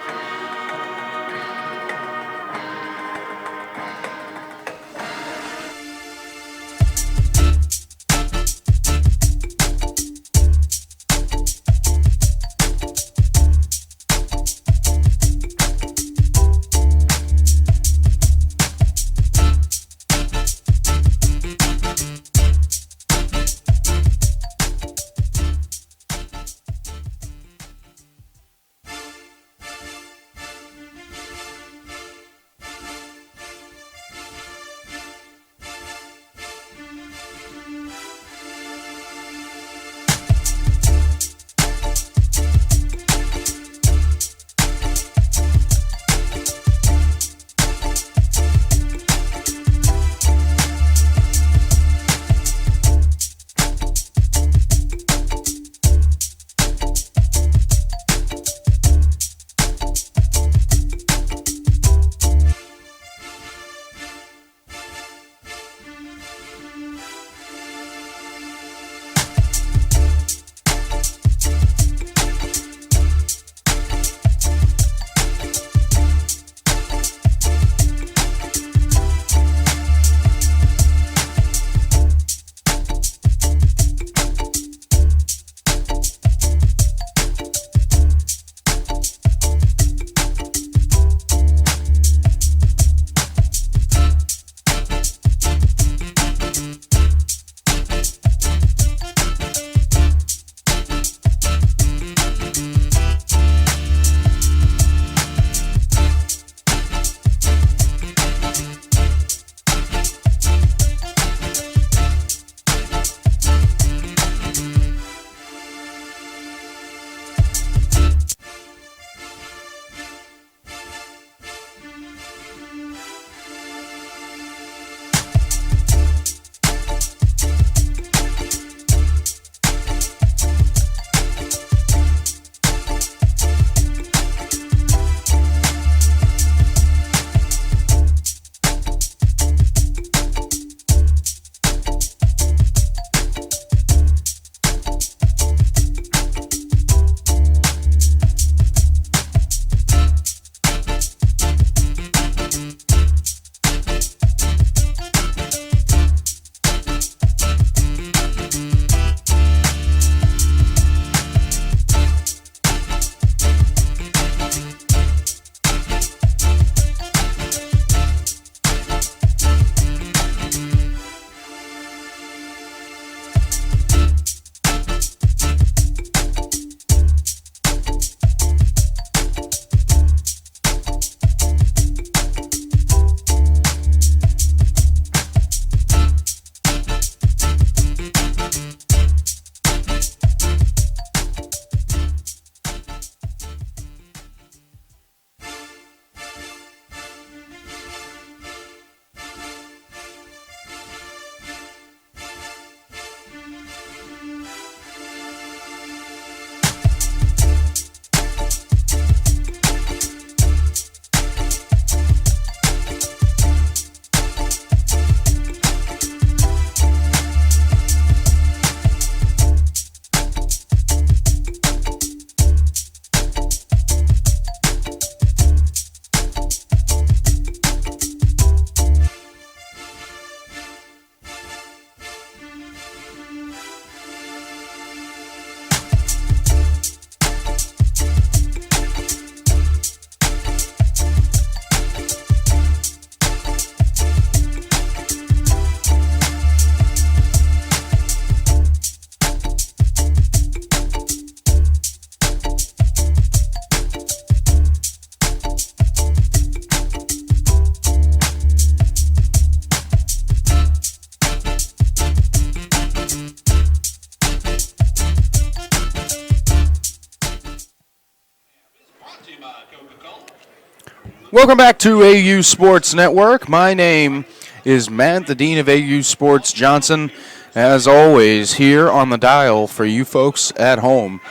Welcome back to AU Sports Network. My name is Matt, the Dean of AU Sports Johnson. As always, here on the dial for you folks at home.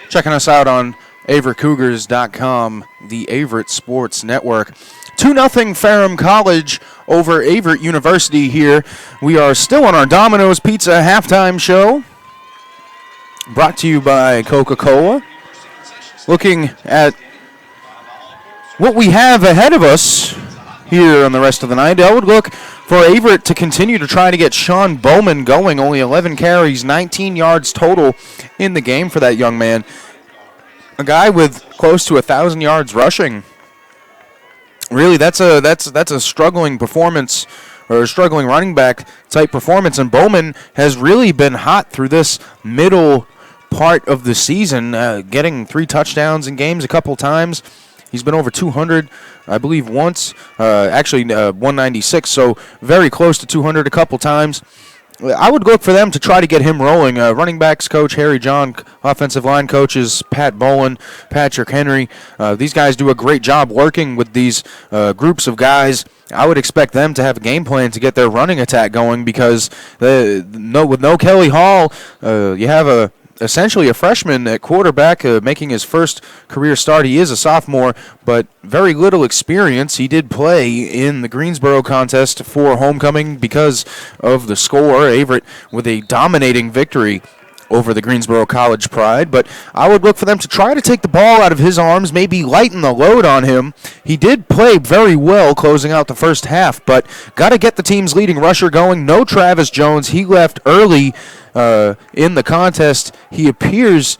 Checking us out on AverettCougars.com, the Averett Sports Network. 2-0 Ferrum College over Averett University here. We are still on our Domino's Pizza halftime show, brought to you by Coca-Cola. Looking at what we have ahead of us here on the rest of the night, I would look for Averett to continue to try to get Sean Bowman going. Only 11 carries, 19 yards total in the game for that young man. A guy with close to 1,000 yards rushing. Really, that's a struggling performance, or a struggling running back type performance. And Bowman has really been hot through this middle part of the season, getting 3 touchdowns in games a couple times. He's been over 200, I believe, once. 196, so very close to 200 a couple times. I would look for them to try to get him rolling. Running backs coach Harry John, offensive line coaches Pat Bolin, Patrick Henry. These guys do a great job working with these groups of guys. I would expect them to have a game plan to get their running attack going because with no Kelly Hall, you have essentially a freshman at quarterback making his first career start. He is a sophomore, but very little experience. He did play in the Greensboro contest for homecoming because of the score. Averett with a dominating victory over the Greensboro College Pride, but I would look for them to try to take the ball out of his arms, maybe lighten the load on him. He did play very well closing out the first half, but got to get the team's leading rusher going. No Travis Jones. He left early in the contest. He appears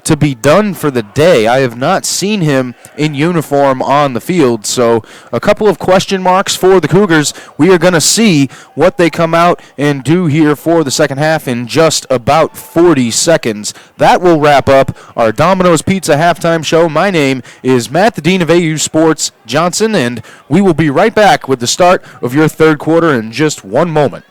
to be done for the day. I have not seen him in uniform on the field, so a couple of question marks for the Cougars. We are going to see what they come out and do here for the second half in just about 40 seconds. That will wrap up our Domino's Pizza halftime show. My name is Matt, the Dean of AU Sports Johnson, and we will be right back with the start of your third quarter in just one moment.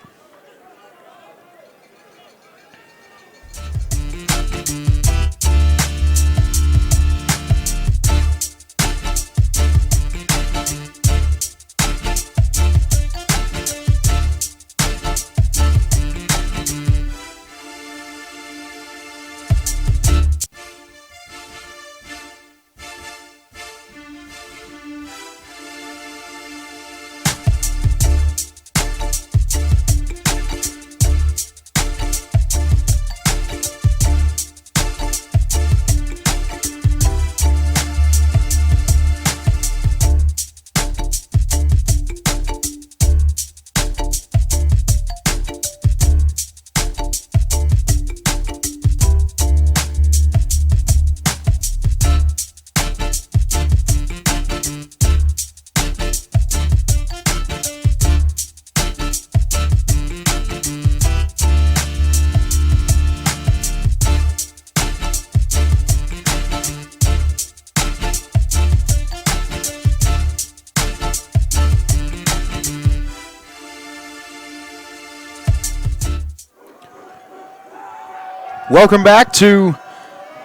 Welcome back to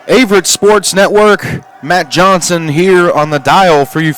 Averett Sports Network. Matt Johnson here on the dial for you.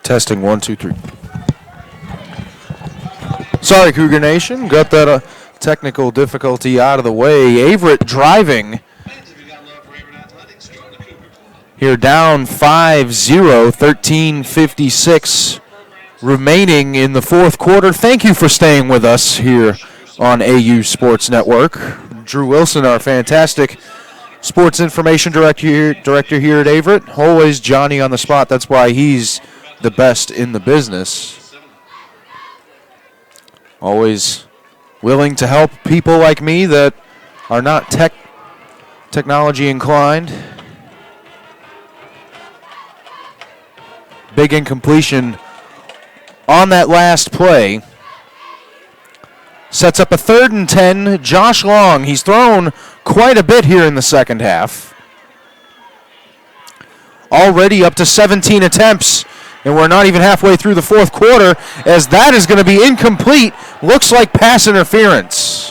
Testing 1, 2, 3. Sorry, Cougar Nation. Got that technical difficulty out of the way. Averett driving. Here down 5-0, 13:56 remaining in the fourth quarter. Thank you for staying with us here on AU Sports Network. Drew Wilson, our fantastic sports information director here at Averett. Always Johnny on the spot. That's why he's the best in the business. Always willing to help people like me that are not technology inclined. Big incompletion on that last play. Sets up a 3rd and 10. Josh Long, he's thrown quite a bit here in the second half. Already up to 17 attempts, and we're not even halfway through the fourth quarter, as that is going to be incomplete. Looks like pass interference.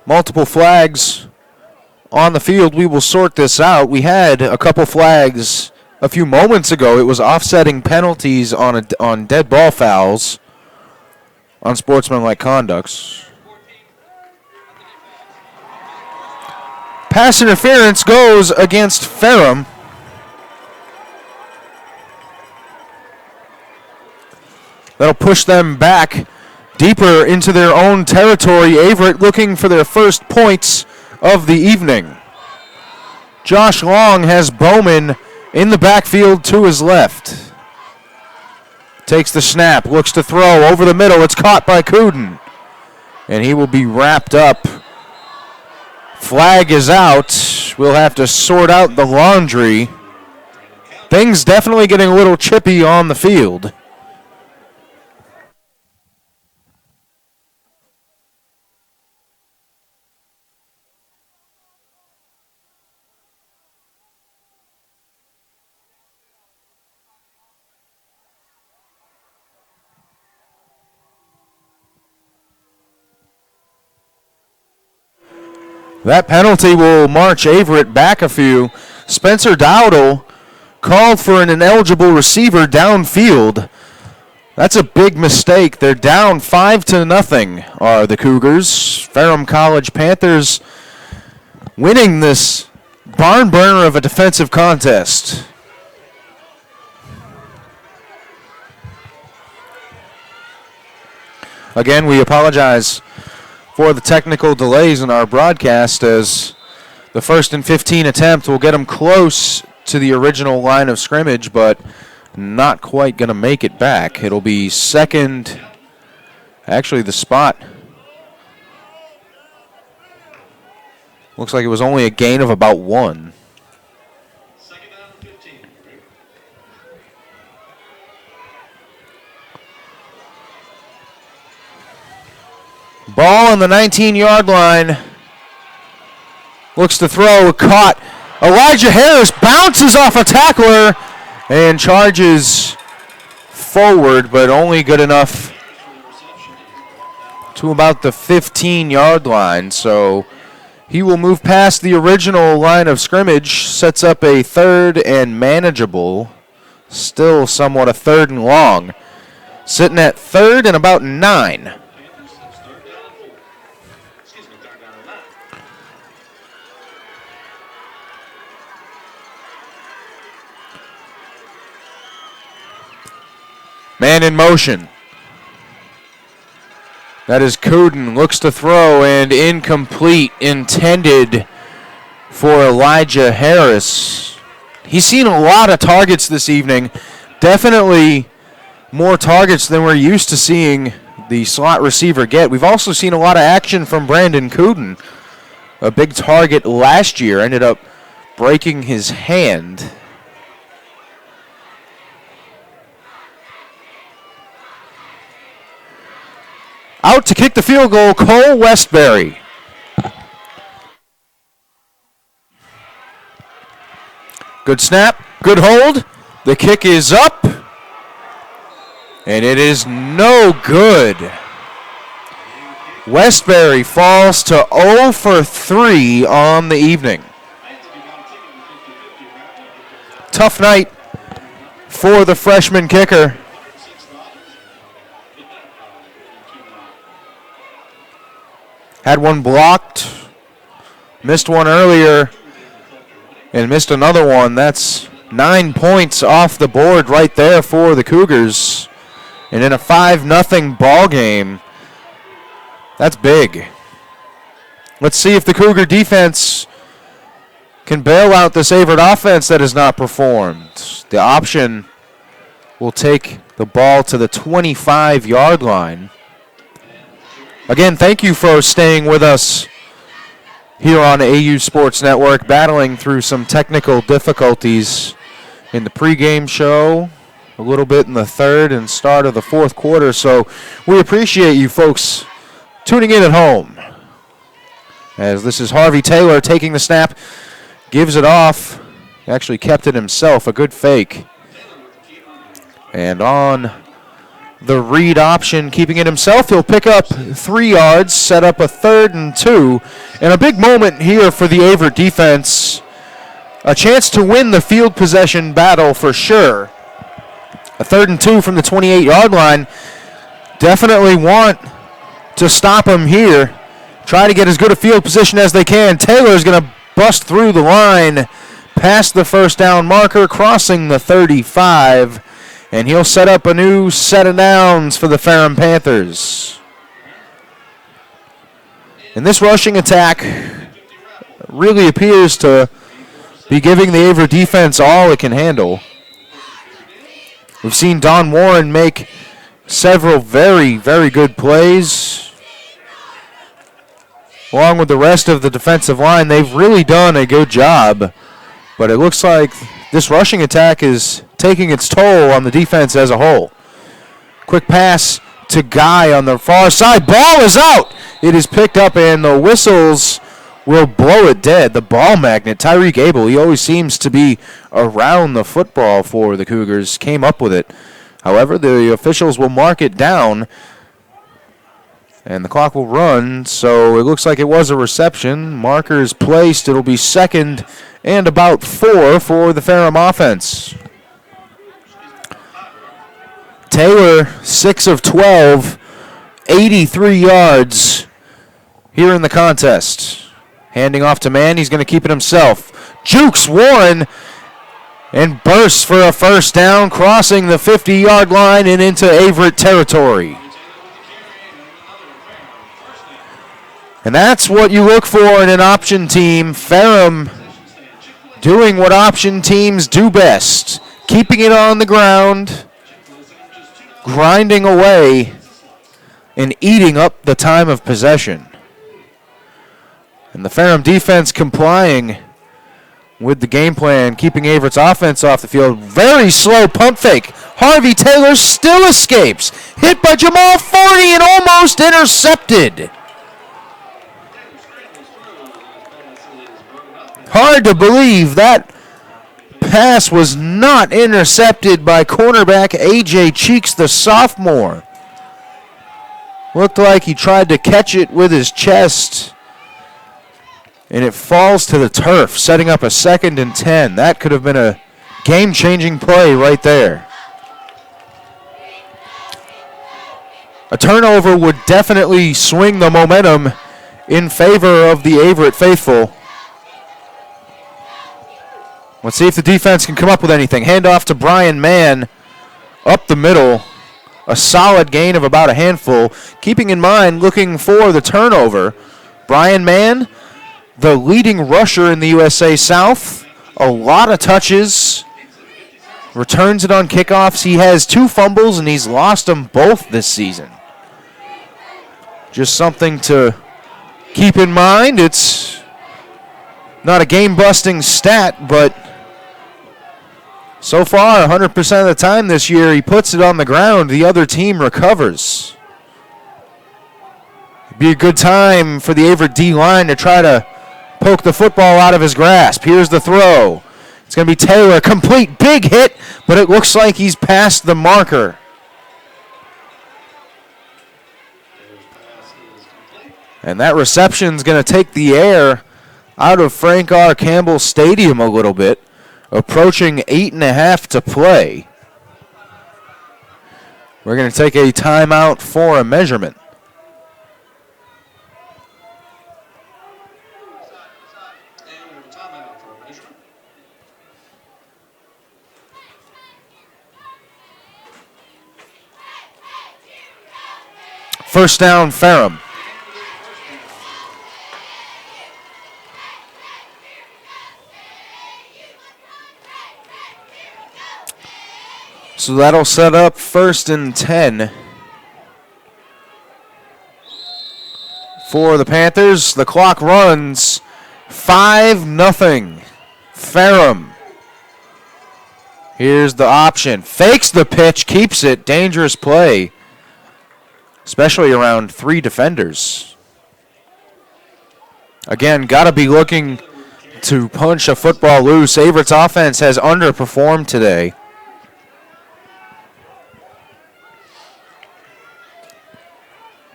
Multiple flags on the field. We will sort this out. We had a couple flags a few moments ago. It was offsetting penalties on dead ball fouls on sportsmanlike conducts. Pass interference goes against Ferrum. That'll push them back deeper into their own territory. Averett looking for their first points of the evening. Josh Long has Bowman in the backfield to his left. Takes the snap, looks to throw over the middle. It's caught by Kuden, and he will be wrapped up. Flag is out. We'll have to sort out the laundry. Things definitely getting a little chippy on the field. That penalty will march Averett back a few. Spencer Dowdle called for an ineligible receiver downfield. That's a big mistake. They're down 5-0, are the Cougars. Ferrum College Panthers winning this barn burner of a defensive contest. Again, we apologize for the technical delays in our broadcast, as the 1st and 15 attempt will get them close to the original line of scrimmage, but not quite going to make it back. It'll be second. Actually, the spot looks like it was only a gain of about 1. Second down and 15. Ball on the 19-yard line. Looks to throw, caught. Elijah Harris bounces off a tackler and charges forward, but only good enough to about the 15-yard line. So he will move past the original line of scrimmage, sets up a 3rd and manageable, still somewhat a 3rd and long. Sitting at 3rd and about 9. Man in motion. That is Kuden. Looks to throw and incomplete. Intended for Elijah Harris. He's seen a lot of targets this evening. Definitely more targets than we're used to seeing the slot receiver get. We've also seen a lot of action from Brandon Kuden. A big target last year. Ended up breaking his hand. Out to kick the field goal, Cole Westbury. Good snap, good hold. The kick is up. And it is no good. Westbury falls to 0 for 3 on the evening. Tough night for the freshman kicker. Had one blocked, missed one earlier, and missed another one. That's 9 points off the board right there for the Cougars. And in a 5-0 ball game, that's big. Let's see if the Cougar defense can bail out this Averett offense that has not performed. The option will take the ball to the 25-yard line. Again, thank you for staying with us here on AU Sports Network, battling through some technical difficulties in the pregame show, a little bit in the third and start of the fourth quarter. So we appreciate you folks tuning in at home. As this is Harvey Taylor taking the snap, gives it off, actually kept it himself, a good fake. And on the read option, keeping it himself, he'll pick up 3 yards, set up a 3rd and 2. And a big moment here for the Averett defense. A chance to win the field possession battle for sure. A 3rd and 2 from the 28-yard line. Definitely want to stop him here. Try to get as good a field position as they can. Taylor's going to bust through the line, past the first down marker, crossing the 35. And he'll set up a new set of downs for the Ferrum Panthers. And this rushing attack really appears to be giving the Averett defense all it can handle. We've seen Don Warren make several very, very good plays. Along with the rest of the defensive line, they've really done a good job. But it looks like this rushing attack is taking its toll on the defense as a whole. Quick pass to Guy on the far side. Ball is out. It is picked up, and the whistles will blow it dead. The ball magnet, Tyreek Abel, he always seems to be around the football for the Cougars, came up with it. However, the officials will mark it down, and the clock will run, so it looks like it was a reception. Markers placed. It'll be 2nd and about 4 for the Ferrum offense. Taylor, 6 of 12, 83 yards here in the contest. Handing off to Mann. He's going to keep it himself. Jukes Warren and bursts for a first down, crossing the 50-yard line and into Averett territory. And that's what you look for in an option team. Ferrum doing what option teams do best, keeping it on the ground, grinding away, and eating up the time of possession. And the Ferrum defense complying with the game plan, keeping Averett's offense off the field. Very slow pump fake. Harvey Taylor still escapes. Hit by Jamal Forney and almost intercepted. Hard to believe that pass was not intercepted by cornerback A.J. Cheeks, the sophomore. Looked like he tried to catch it with his chest, and it falls to the turf, setting up a 2nd and 10. That could have been a game-changing play right there. A turnover would definitely swing the momentum in favor of the Averett faithful. Let's see if the defense can come up with anything. Handoff to Brian Mann up the middle. A solid gain of about a handful. Keeping in mind, looking for the turnover. Brian Mann, the leading rusher in the USA South. A lot of touches. Returns it on kickoffs. He has 2 fumbles, and he's lost them both this season. Just something to keep in mind. It's not a game-busting stat, but so far, 100% of the time this year, he puts it on the ground. The other team recovers. It'd be a good time for the Averett D-line to try to poke the football out of his grasp. Here's the throw. It's going to be Taylor. Complete big hit, but it looks like he's past the marker. And that reception's going to take the air out of Frank R. Campbell Stadium a little bit, approaching 8.5 to play. We're going to take a timeout for a measurement. First down, Ferrum. So that'll set up 1st and 10 for the Panthers. The clock runs 5-0. Ferrum. Here's the option. Fakes the pitch, keeps it. Dangerous play, especially around 3 defenders. Again, got to be looking to punch a football loose. Averett's offense has underperformed today.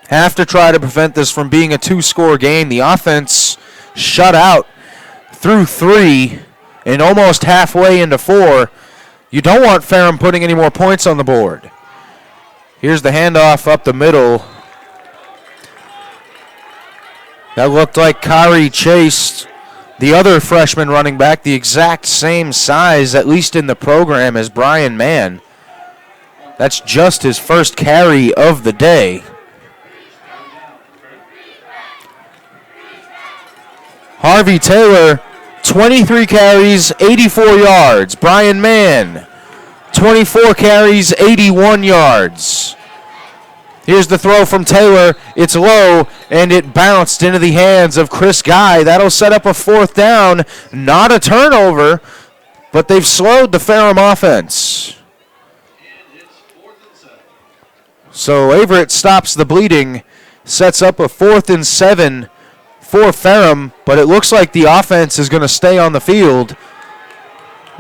Have to try to prevent this from being a 2-score game. The offense shut out through 3 and almost halfway into 4. You don't want Ferrum putting any more points on the board. Here's the handoff up the middle. That looked like Kari chased the other freshman running back, the exact same size, at least in the program, as Brian Mann. That's just his first carry of the day. Harvey Taylor, 23 carries, 84 yards. Brian Mann, 24 carries, 81 yards. Here's the throw from Taylor. It's low, and it bounced into the hands of Chris Guy. That'll set up a 4th down. Not a turnover, but they've slowed the Ferrum offense. So Averett stops the bleeding, sets up a 4th and 7 for Ferrum, but it looks like the offense is going to stay on the field.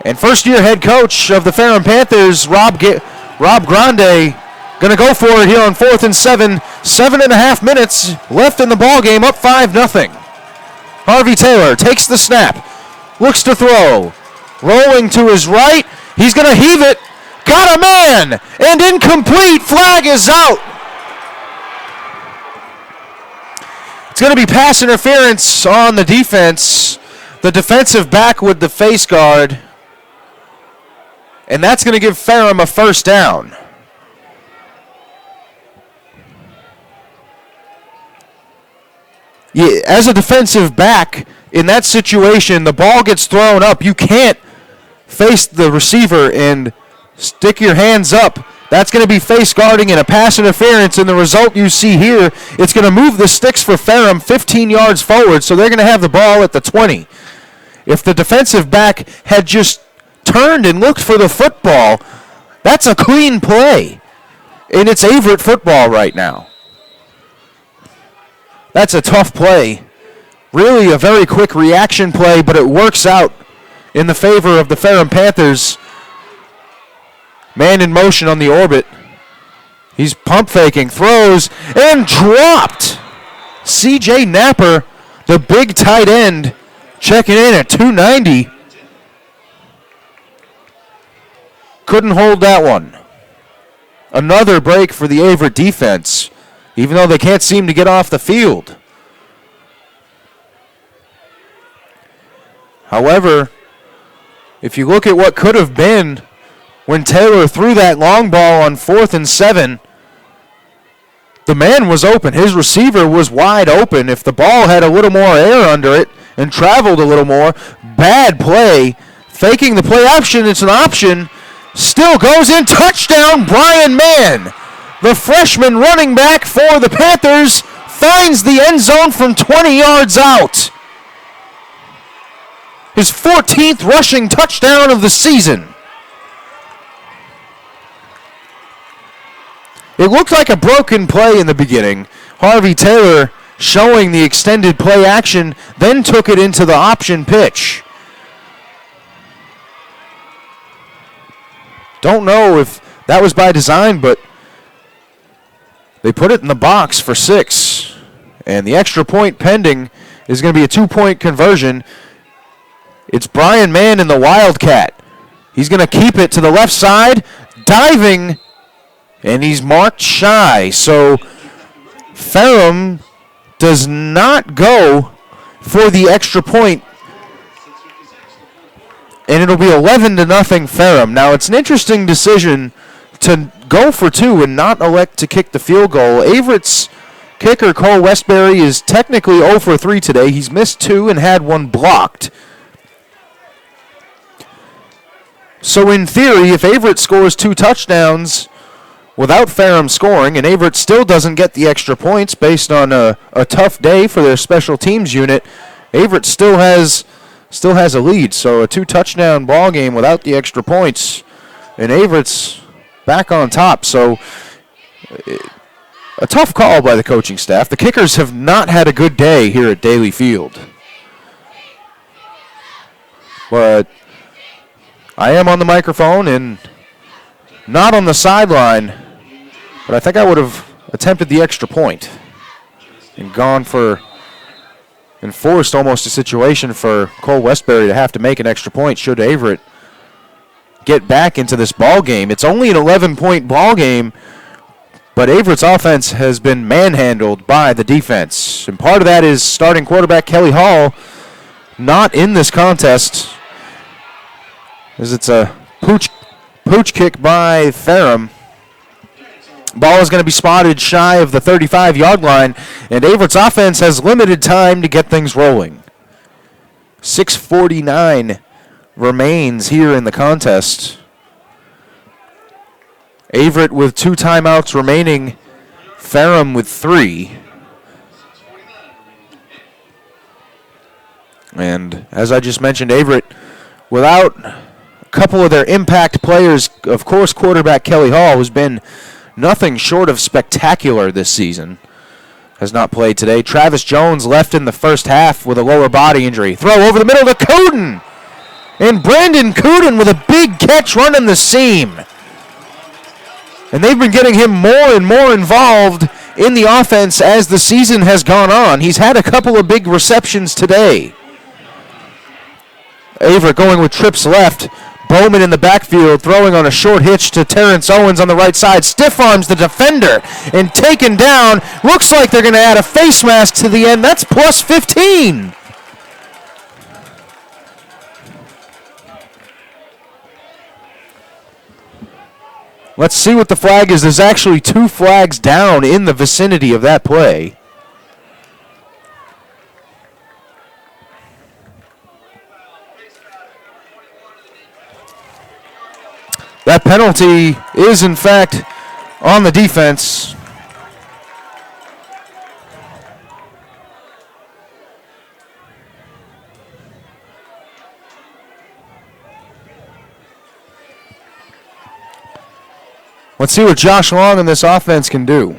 And first-year head coach of the Ferrum Panthers, Rob Grande, going to go for it here on 4th and 7. 7.5 minutes left in the ball game, up 5-0. Harvey Taylor takes the snap, looks to throw, rolling to his right. He's going to heave it. Got a man, and incomplete. Flag is out. It's going to be pass interference on the defense. The defensive back with the face guard. And that's going to give Ferrum a 1st down. Yeah, as a defensive back, in that situation, the ball gets thrown up. You can't face the receiver and stick your hands up. That's going to be face guarding and a pass interference, and the result you see here, it's going to move the sticks for Ferrum 15 yards forward, so they're going to have the ball at the 20. If the defensive back had just turned and looked for the football, that's a clean play. And it's Averett football right now. That's a tough play. Really a very quick reaction play, but it works out in the favor of the Ferrum Panthers. Man in motion on the orbit. He's pump faking, throws, and dropped. C.J. Napper, the big tight end, checking in at 290. Couldn't hold that one. Another break for the Averett defense, even though they can't seem to get off the field. However, if you look at what could have been when Taylor threw that long ball on 4th and 7, the man was open. His receiver was wide open. If the ball had a little more air under it and traveled a little more, bad play. Faking the play option, it's an option. Still goes in. Touchdown, Brian Mann. The freshman running back for the Panthers finds the end zone from 20 yards out. His 14th rushing touchdown of the season. It looked like a broken play in the beginning. Harvey Taylor showing the extended play action, then took it into the option pitch. Don't know if that was by design, but they put it in the box for 6. And the extra point pending is going to be a 2-point conversion. It's Brian Mann in the Wildcat. He's going to keep it to the left side, diving, and he's marked shy. So Ferrum does not go for the extra point, and it'll be 11-0 Ferrum. Now, it's an interesting decision to go for 2 and not elect to kick the field goal. Averett's kicker, Cole Westbury, is technically 0 for 3 today. He's missed 2 and had 1 blocked. So in theory, if Averett scores 2 touchdowns without Ferrum scoring, and Averett still doesn't get the extra points based on a tough day for their special teams unit, Averett still has a lead. So a 2-touchdown ball game without the extra points, and Averett's back on top. So a tough call by the coaching staff. The kickers have not had a good day here at Daly Field. But I am on the microphone and not on the sideline, but I think I would have attempted the extra point and gone for and forced almost a situation for Cole Westbury to have to make an extra point should Averett get back into this ball game. It's only an 11-point ball game, but Averett's offense has been manhandled by the defense. And part of that is starting quarterback Kelly Hall not in this contest, as it's a pooch kick by Ferrum. Ball is going to be spotted shy of the 35-yard line, and Averett's offense has limited time to get things rolling. 6:49 remains here in the contest. Averett with 2 timeouts remaining, Ferrum with 3. And as I just mentioned, Averett, without a couple of their impact players, of course, quarterback Kelly Hall, who's been nothing short of spectacular this season, has not played today. Travis Jones left in the first half with a lower body injury. Throw over the middle to Cooten. And Brandon Cooten with a big catch running the seam. And they've been getting him more and more involved in the offense as the season has gone on. He's had a couple of big receptions today. Averett going with trips left. Bowman in the backfield, throwing on a short hitch to Terrence Owens on the right side. Stiff arms the defender and taken down. Looks like they're going to add a face mask to the end. That's plus 15. Let's see what the flag is. There's actually 2 flags down in the vicinity of that play. That penalty is, in fact, on the defense. Let's see what Josh Long and this offense can do.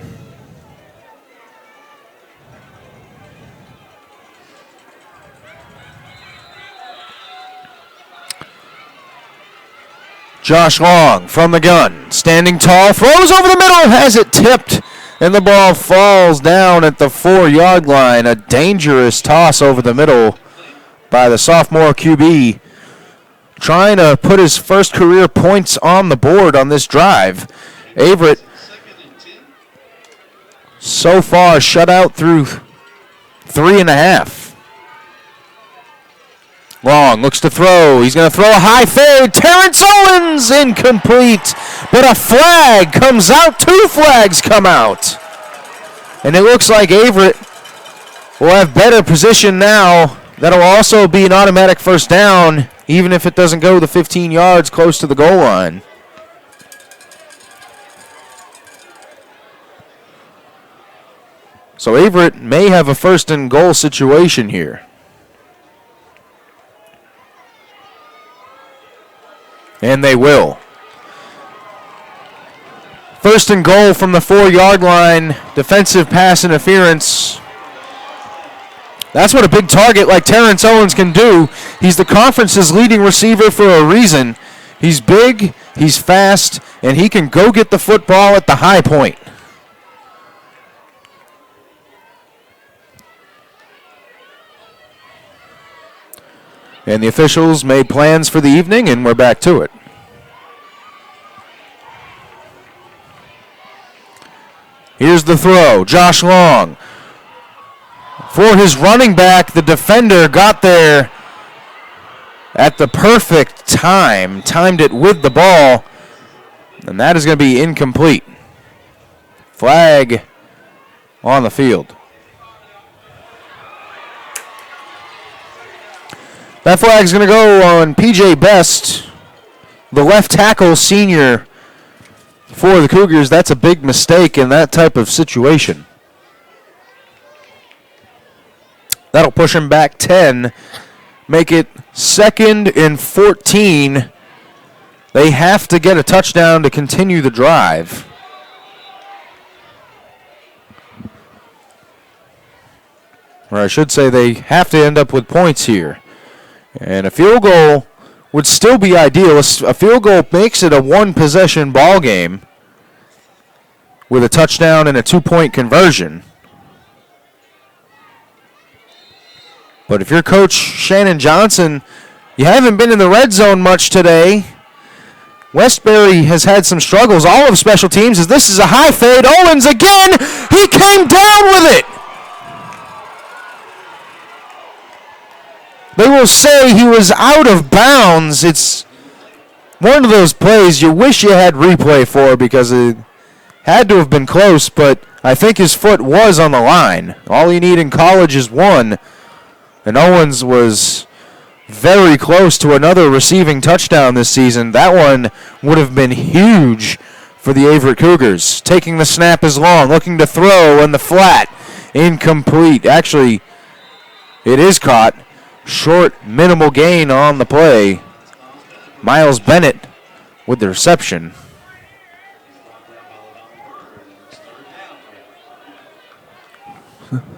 Josh Long from the gun, standing tall, throws over the middle, has it tipped, and the ball falls down at the 4-yard line. A dangerous toss over the middle by the sophomore QB, trying to put his first career points on the board on this drive. Averett so far shut out through 3.5. Long looks to throw. He's going to throw a high fade. Terrence Owens incomplete. But a flag comes out. 2 flags come out. And it looks like Averett will have better position now. That'll also be an automatic first down, even if it doesn't go the 15 yards close to the goal line. So Averett may have a first and goal situation here. And they will. First and goal from the 4-yard line. Defensive pass interference. That's what a big target like Terrence Owens can do. He's the conference's leading receiver for a reason. He's big, he's fast, and he can go get the football at the high point. And the officials made plans for the evening, and we're back to it. Here's the throw. Josh Long. For his running back, the defender got there at the perfect time. Timed it with the ball. And that is going to be incomplete. Flag on the field. That flag is going to go on P.J. Best, the left tackle senior for the Cougars. That's a big mistake in that type of situation. That'll push him back 10, make it 2nd and 14. They have to get a touchdown to continue the drive. Or I should say they have to end up with points here. And a field goal would still be ideal. A field goal makes it a one-possession ball game with a touchdown and a 2-point conversion. But if you're Coach Shannon Johnson, you haven't been in the red zone much today. Westbury has had some struggles. All of special teams, as this is a high fade. Owens again. He came down with it. They will say he was out of bounds. It's one of those plays you wish you had replay for because it had to have been close, but I think his foot was on the line. All you need in college is one. And Owens was very close to another receiving touchdown this season. That one would have been huge for the Averett Cougars. Taking the snap is Long, looking to throw in the flat. Incomplete. Actually, it is caught. Short, minimal gain on the play. Miles Bennett with the reception.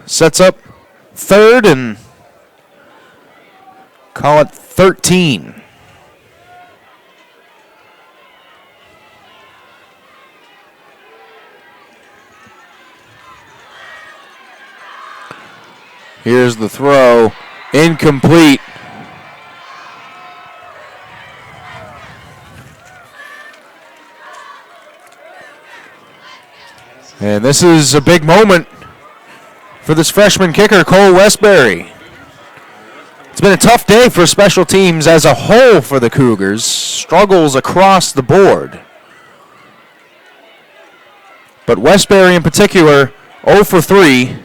Sets up 3rd and call it 13. Here's the throw. Incomplete. And this is a big moment for this freshman kicker, Cole Westbury. It's been a tough day for special teams as a whole for the Cougars. Struggles across the board. But Westbury in particular, 0 for 3.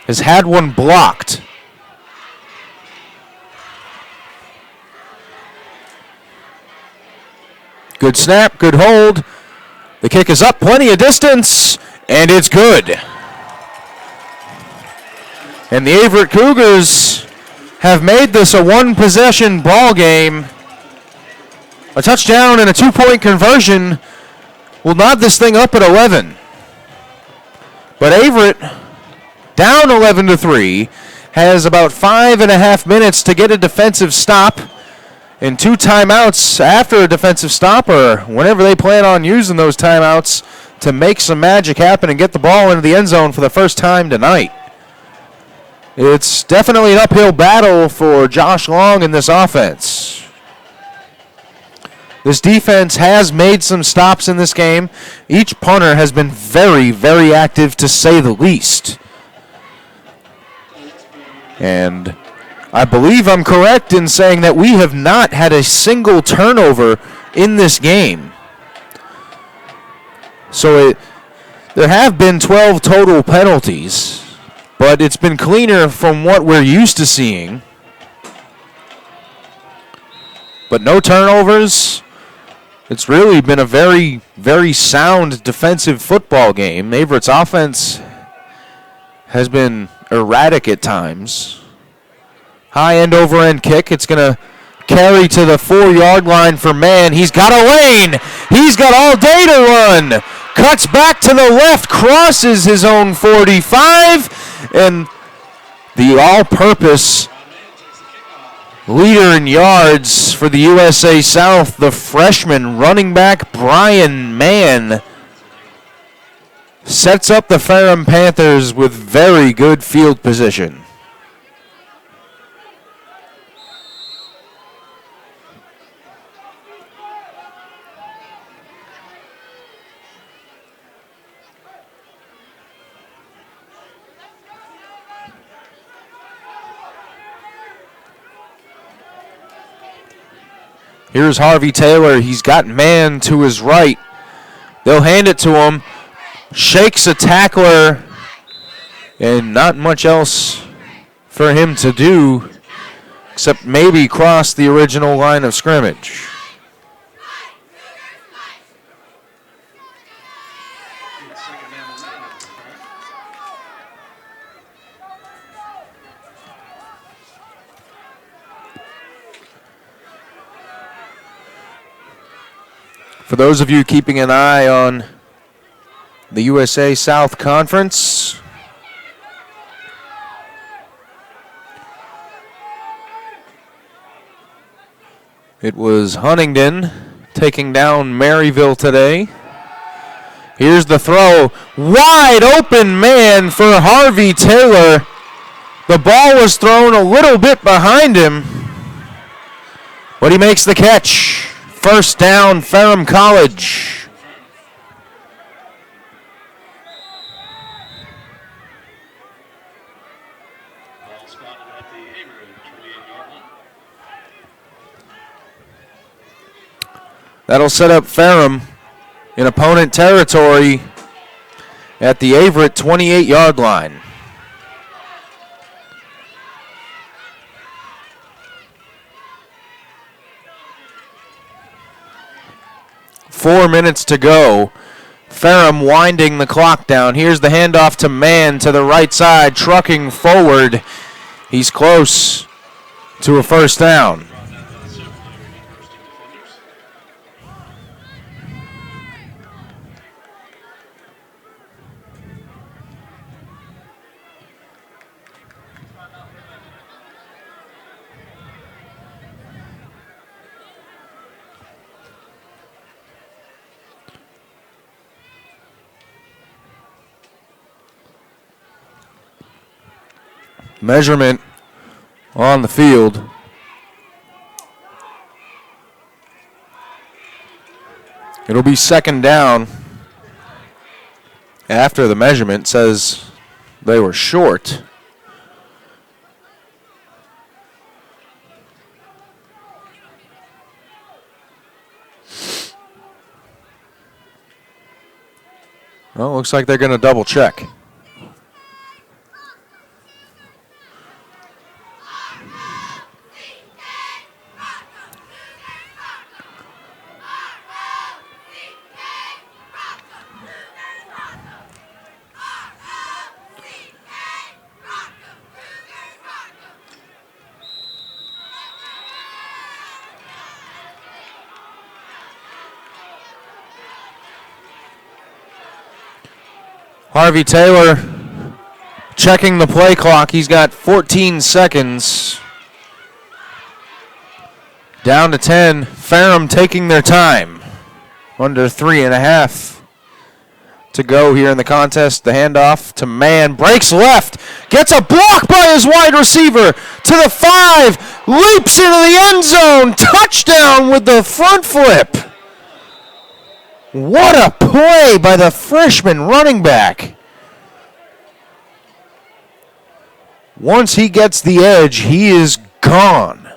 Has had one blocked. Good snap, good hold. The kick is up, plenty of distance, and it's good. And the Averett Cougars have made this a one-possession ball game. A touchdown and a 2-point conversion will nod this thing up at 11. But Averett, down 11-3, has about 5.5 minutes to get a defensive stop and 2 timeouts after a defensive stop, or whenever they plan on using those timeouts to make some magic happen and get the ball into the end zone for the first time tonight. It's definitely an uphill battle for Josh Long in this offense. This defense has made some stops in this game. Each punter has been very, very active, to say the least. And I believe I'm correct in saying that we have not had a single turnover in this game. So there have been 12 total penalties, but it's been cleaner from what we're used to seeing. But no turnovers. It's really been a very, very sound defensive football game. Averett's offense has been erratic at times. High end over end kick. It's going to carry to the 4-yard line for Mann. He's got a lane. He's got all day to run. Cuts back to the left, crosses his own 45, and the all-purpose leader in yards for the USA South, the freshman running back Brian Mann, sets up the Ferrum Panthers with very good field position. Here's Harvey Taylor. He's got man to his right. They'll hand it to him. Shakes a tackler. And not much else for him to do except maybe cross the original line of scrimmage. For those of you keeping an eye on the USA South Conference, it was Huntingdon taking down Maryville today. Here's the throw. Wide open man for Harvey Taylor. The ball was thrown a little bit behind him, but he makes the catch. First down, Ferrum College. Ball spotted at the Averett 28-yard line. That'll set up Ferrum in opponent territory at the Averett 28-yard line. Four minutes to go. Ferrum winding the clock down. Here's the handoff to Mann to the right side, trucking forward. He's close to a first down. Measurement on the field. It'll be second down after the measurement says they were short. Well, looks like they're going to double check. Harvey Taylor checking the play clock. He's got 14 seconds. Down to 10. Ferrum taking their time. Under 3.5 to go here in the contest. The handoff to Mann. Breaks left. Gets a block by his wide receiver. To the 5. Leaps into the end zone. Touchdown with the front flip. What a play by the freshman running back. Once he gets the edge, he is gone.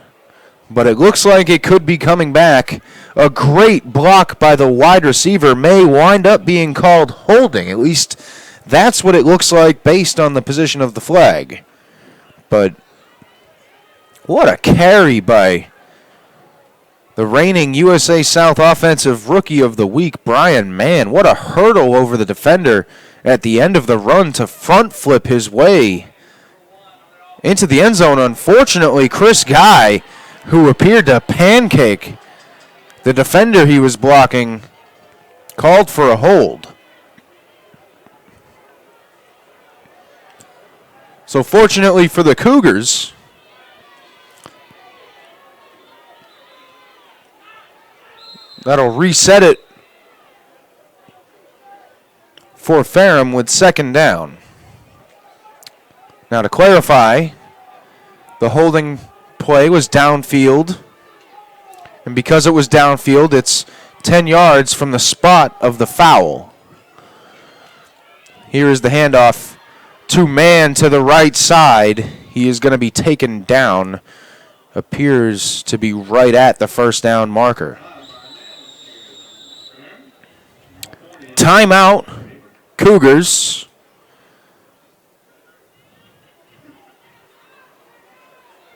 But it looks like it could be coming back. A great block by the wide receiver may wind up being called holding. At least that's what it looks like based on the position of the flag. But what a carry by the reigning USA South Offensive Rookie of the Week, Brian Mann. What a hurdle over the defender at the end of the run to front flip his way into the end zone. Unfortunately, Chris Guy, who appeared to pancake the defender he was blocking, called for a hold. So fortunately for the Cougars, that'll reset it for Ferrum with second down. Now to clarify, the holding play was downfield. And because it was downfield, it's 10 yards from the spot of the foul. Here is the handoff. 2 man to the right side. He is going to be taken down appears to be right at the first down marker. Timeout, Cougars.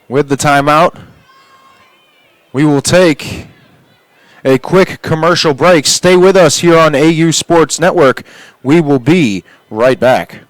With the timeout, we will take a quick commercial break. Stay with us here on AU Sports Network. We will be right back.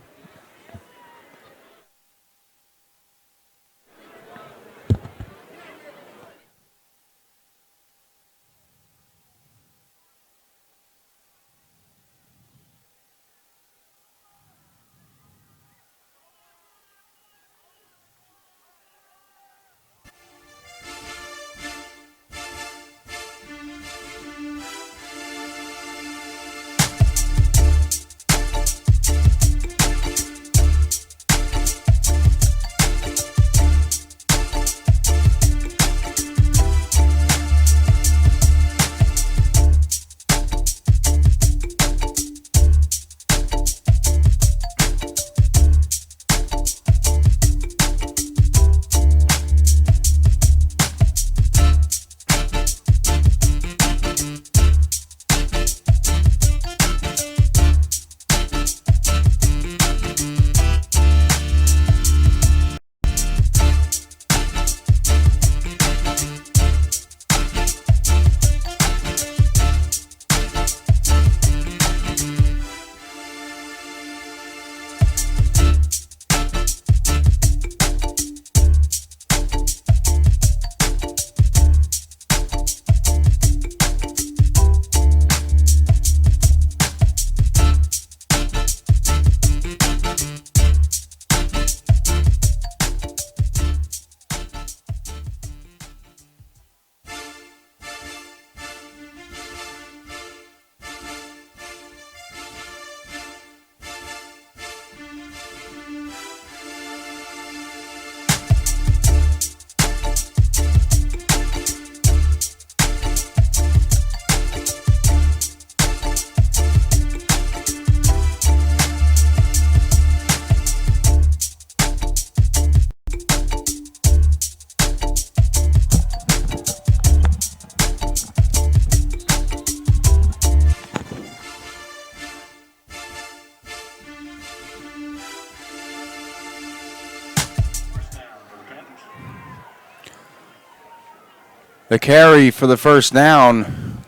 The carry for the first down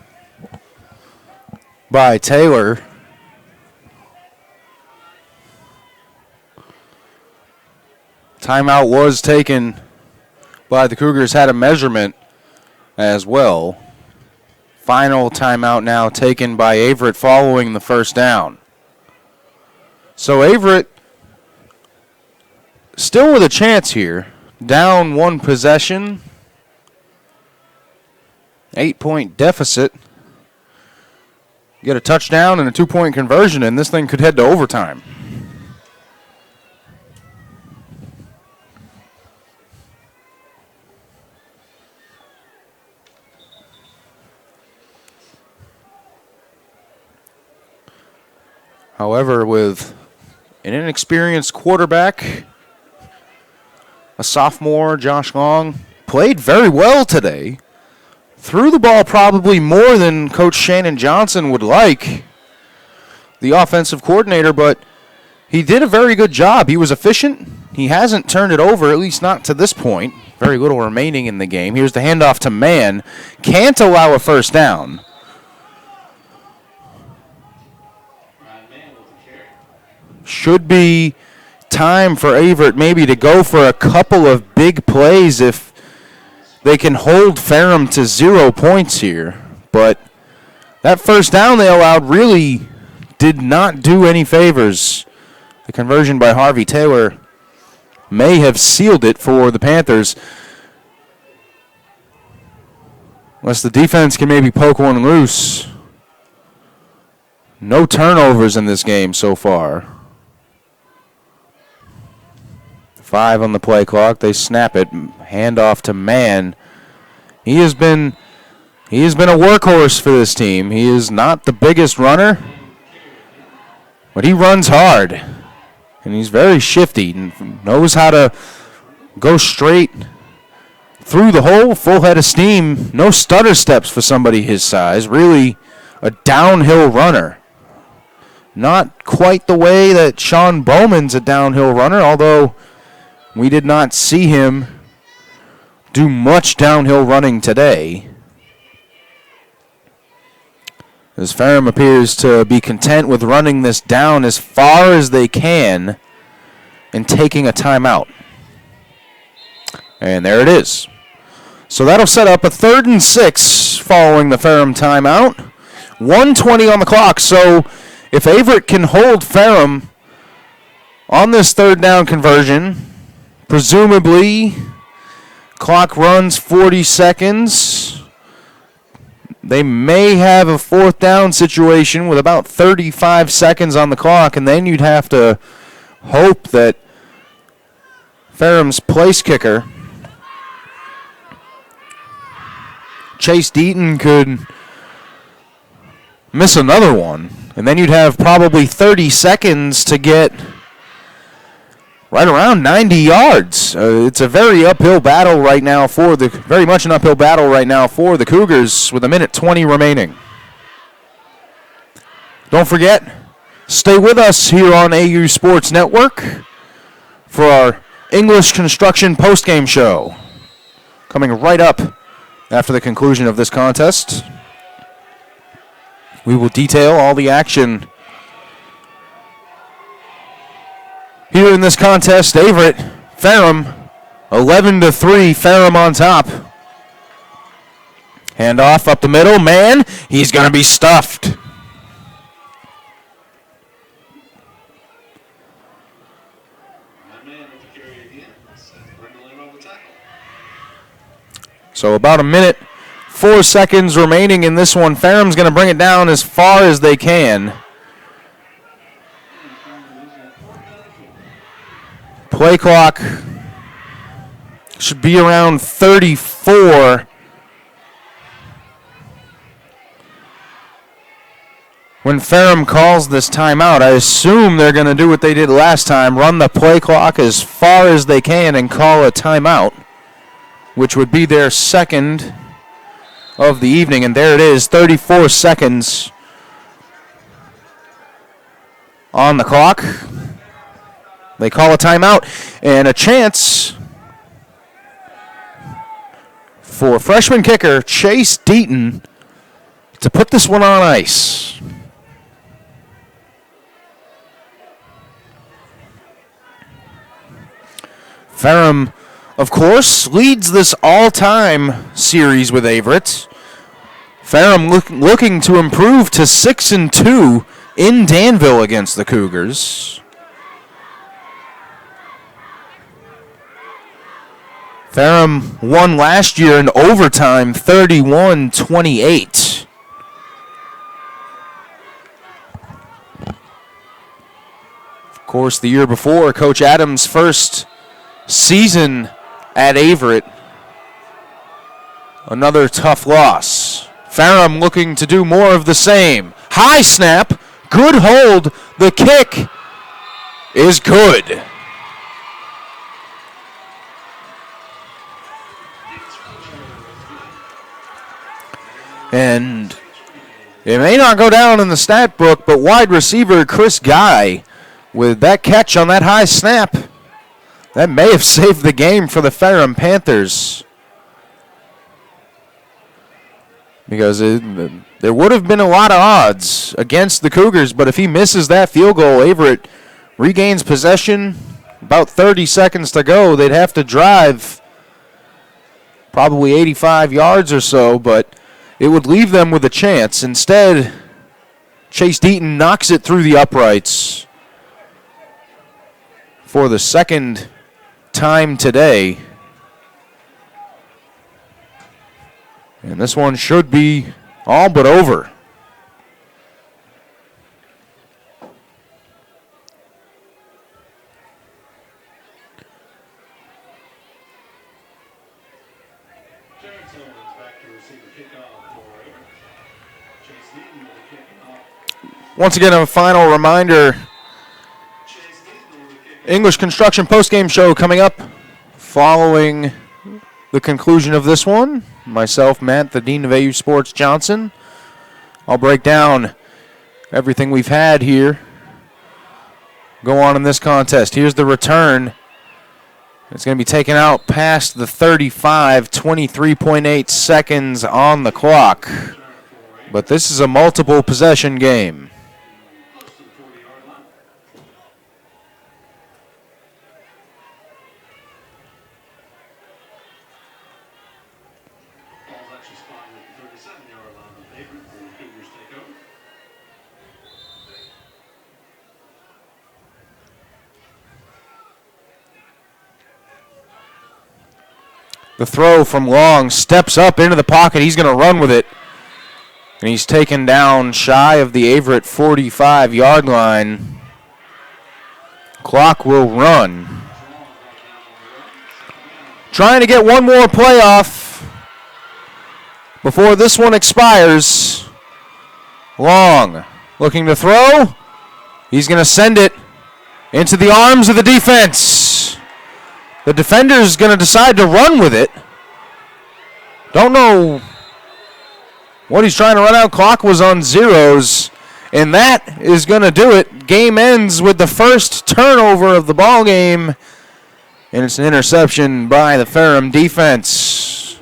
by Taylor. Timeout was taken by the Cougars, had a measurement as well. Final timeout now taken by Averett following the first down. So Averett still with a chance here. Down one possession. 8-point deficit. Get a touchdown and a 2-point conversion, and this thing could head to overtime. However, with an inexperienced quarterback, a sophomore, Josh Long, played very well today. Threw the ball probably more than Coach Shannon Johnson would like, the offensive coordinator, but he did a very good job. He was efficient. He hasn't turned it over, at least not to this point. Very little remaining in the game. Here's the handoff to Mann. Can't allow a first down. Should be time for Averett maybe to go for a couple of big plays if they can hold Ferrum to 0 points here. But that first down they allowed really did not do any favors. The conversion by Harvey Taylor may have sealed it for the Panthers. Unless the defense can maybe poke one loose. No turnovers in this game so far. 5 on the play clock. They snap it. Handoff to Mann. He has been a workhorse for this team. He is not the biggest runner, but he runs hard. And he's very shifty and knows how to go straight through the hole, full head of steam, no stutter steps for somebody his size. Really a downhill runner. Not quite the way that Sean Bowman's a downhill runner, although we did not see him do much downhill running today. As Ferrum appears to be content with running this down as far as they can and taking a timeout. And there it is. So that'll set up a 3rd and 6 following the Ferrum timeout. 1:20 on the clock, so if Averett can hold Ferrum on this 3rd down conversion, presumably clock runs 40 seconds. They may have a 4th down situation with about 35 seconds on the clock, and then you'd have to hope that Ferrum's place kicker, Chase Deaton, could miss another one. And then you'd have probably 30 seconds to get right around 90 yards. It's a very uphill battle right now very much an uphill battle right now for the Cougars with 1:20 remaining. Don't forget, stay with us here on AU Sports Network for our English Construction postgame show. Coming right up after the conclusion of this contest. We will detail all the action here in this contest. Averett, Ferrum, 11-3, Ferrum on top. Handoff up the middle, man, he's going to be stuffed. So about 1:04 seconds remaining in this one. Ferrum's going to bring it down as far as they can. Play clock should be around 34. When Ferrum calls this timeout, I assume they're going to do what they did last time, run the play clock as far as they can and call a timeout, which would be their 2nd of the evening. And there it is, 34 seconds on the clock. They call a timeout and a chance for freshman kicker Chase Deaton to put this one on ice. Ferrum, of course, leads this all-time series with Averett. Ferrum looking to improve to 6-2 in Danville against the Cougars. Ferrum won last year in overtime, 31-28. Of course, the year before, Coach Adams' first season at Averett, another tough loss. Ferrum looking to do more of the same. High snap, good hold, the kick is good. And it may not go down in the stat book, but wide receiver Chris Guy, with that catch on that high snap, that may have saved the game for the Ferrum Panthers. Because there would have been a lot of odds against the Cougars, but if he misses that field goal, Averett regains possession. About 30 seconds to go. They'd have to drive probably 85 yards or so, but it would leave them with a chance. Instead, Chase Deaton knocks it through the uprights for the 2nd time today. And this one should be all but over. Once again, a final reminder, English Construction postgame show coming up following the conclusion of this one. Myself, Matt, the Dean of AU Sports Johnson. I'll break down everything we've had here go on in this contest. Here's the return. It's going to be taken out past the 35, 23.8 seconds on the clock. But this is a multiple possession game. The throw from Long, steps up into the pocket. He's going to run with it. And he's taken down shy of the Averett 45-yard line. Clock will run. Trying to get one more play off before this one expires. Long looking to throw. He's going to send it into the arms of the defense. The defender's going to decide to run with it. Don't know what he's trying to run out. Clock was on zeros, and that is going to do it. Game ends with the first turnover of the ball game, and it's an interception by the Ferrum defense.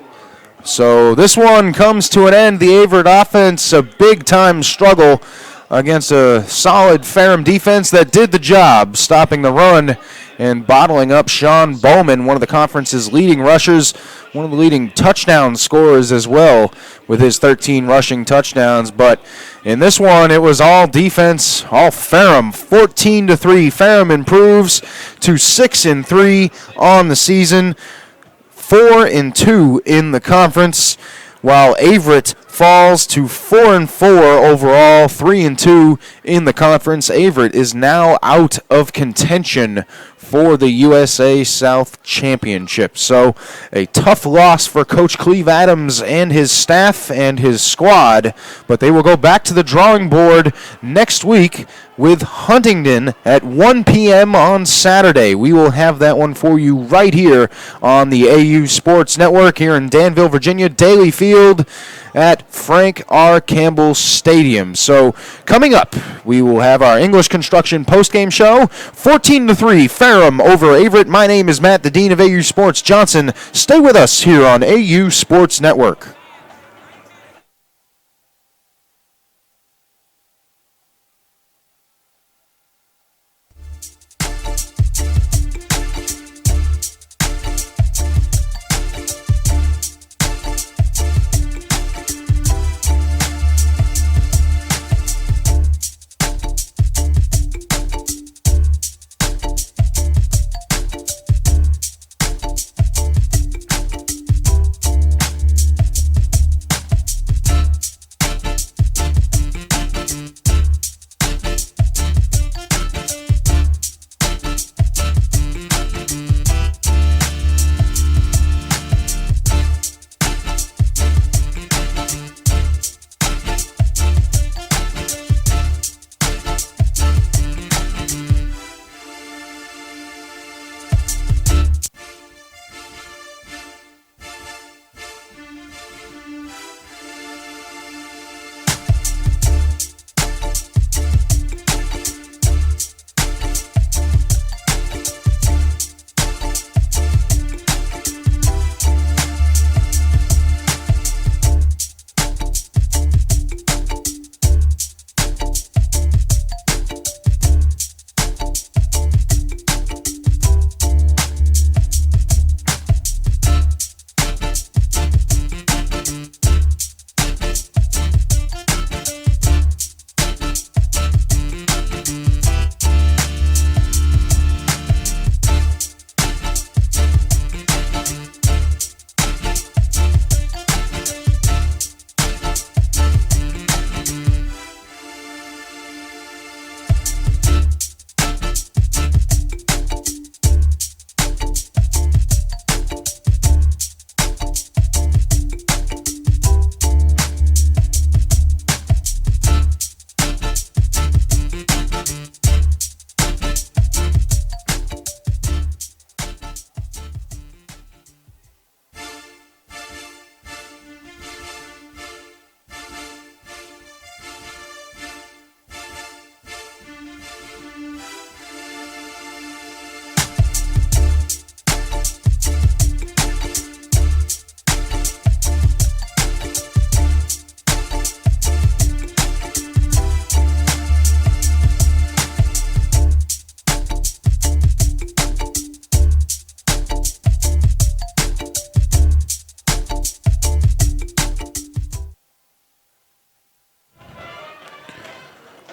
So this one comes to an end. The Averett offense, a big-time struggle against a solid Ferrum defense that did the job, stopping the run and bottling up Sean Bowman, one of the conference's leading rushers, one of the leading touchdown scorers as well, with his 13 rushing touchdowns. But in this one, it was all defense, all Ferrum. 14-3. Ferrum improves to 6-3 on the season, 4-2 in the conference, while Averett falls to 4-4 overall, 3-2 in the conference. Averett is now out of contention for the USA South Championship. So a tough loss for Coach Cleve Adams and his staff and his squad, but they will go back to the drawing board next week with Huntington at 1 p.m. on Saturday. We will have that one for you right here on the AU Sports Network here in Danville, Virginia, Daly Field at Frank R. Campbell Stadium. So coming up, we will have our English construction postgame show. 14-3, Ferrum over Averett. My name is Matt, the Dean of AU Sports Johnson. Stay with us here on AU Sports Network.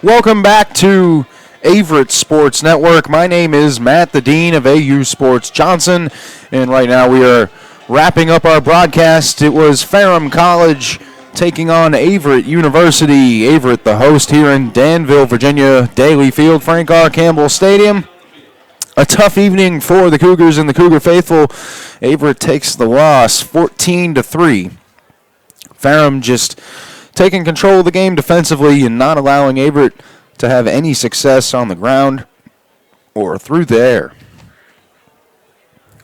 Welcome back to Averett Sports Network. My name is Matt, the Dean of AU Sports Johnson, and right now we are wrapping up our broadcast. It was Ferrum College taking on Averett University. Averett, the host here in Danville, Virginia, Daly Field, Frank R. Campbell Stadium. A tough evening for the Cougars and the Cougar faithful. Averett takes the loss 14-3. Ferrum just taking control of the game defensively and not allowing Averett to have any success on the ground or through the air.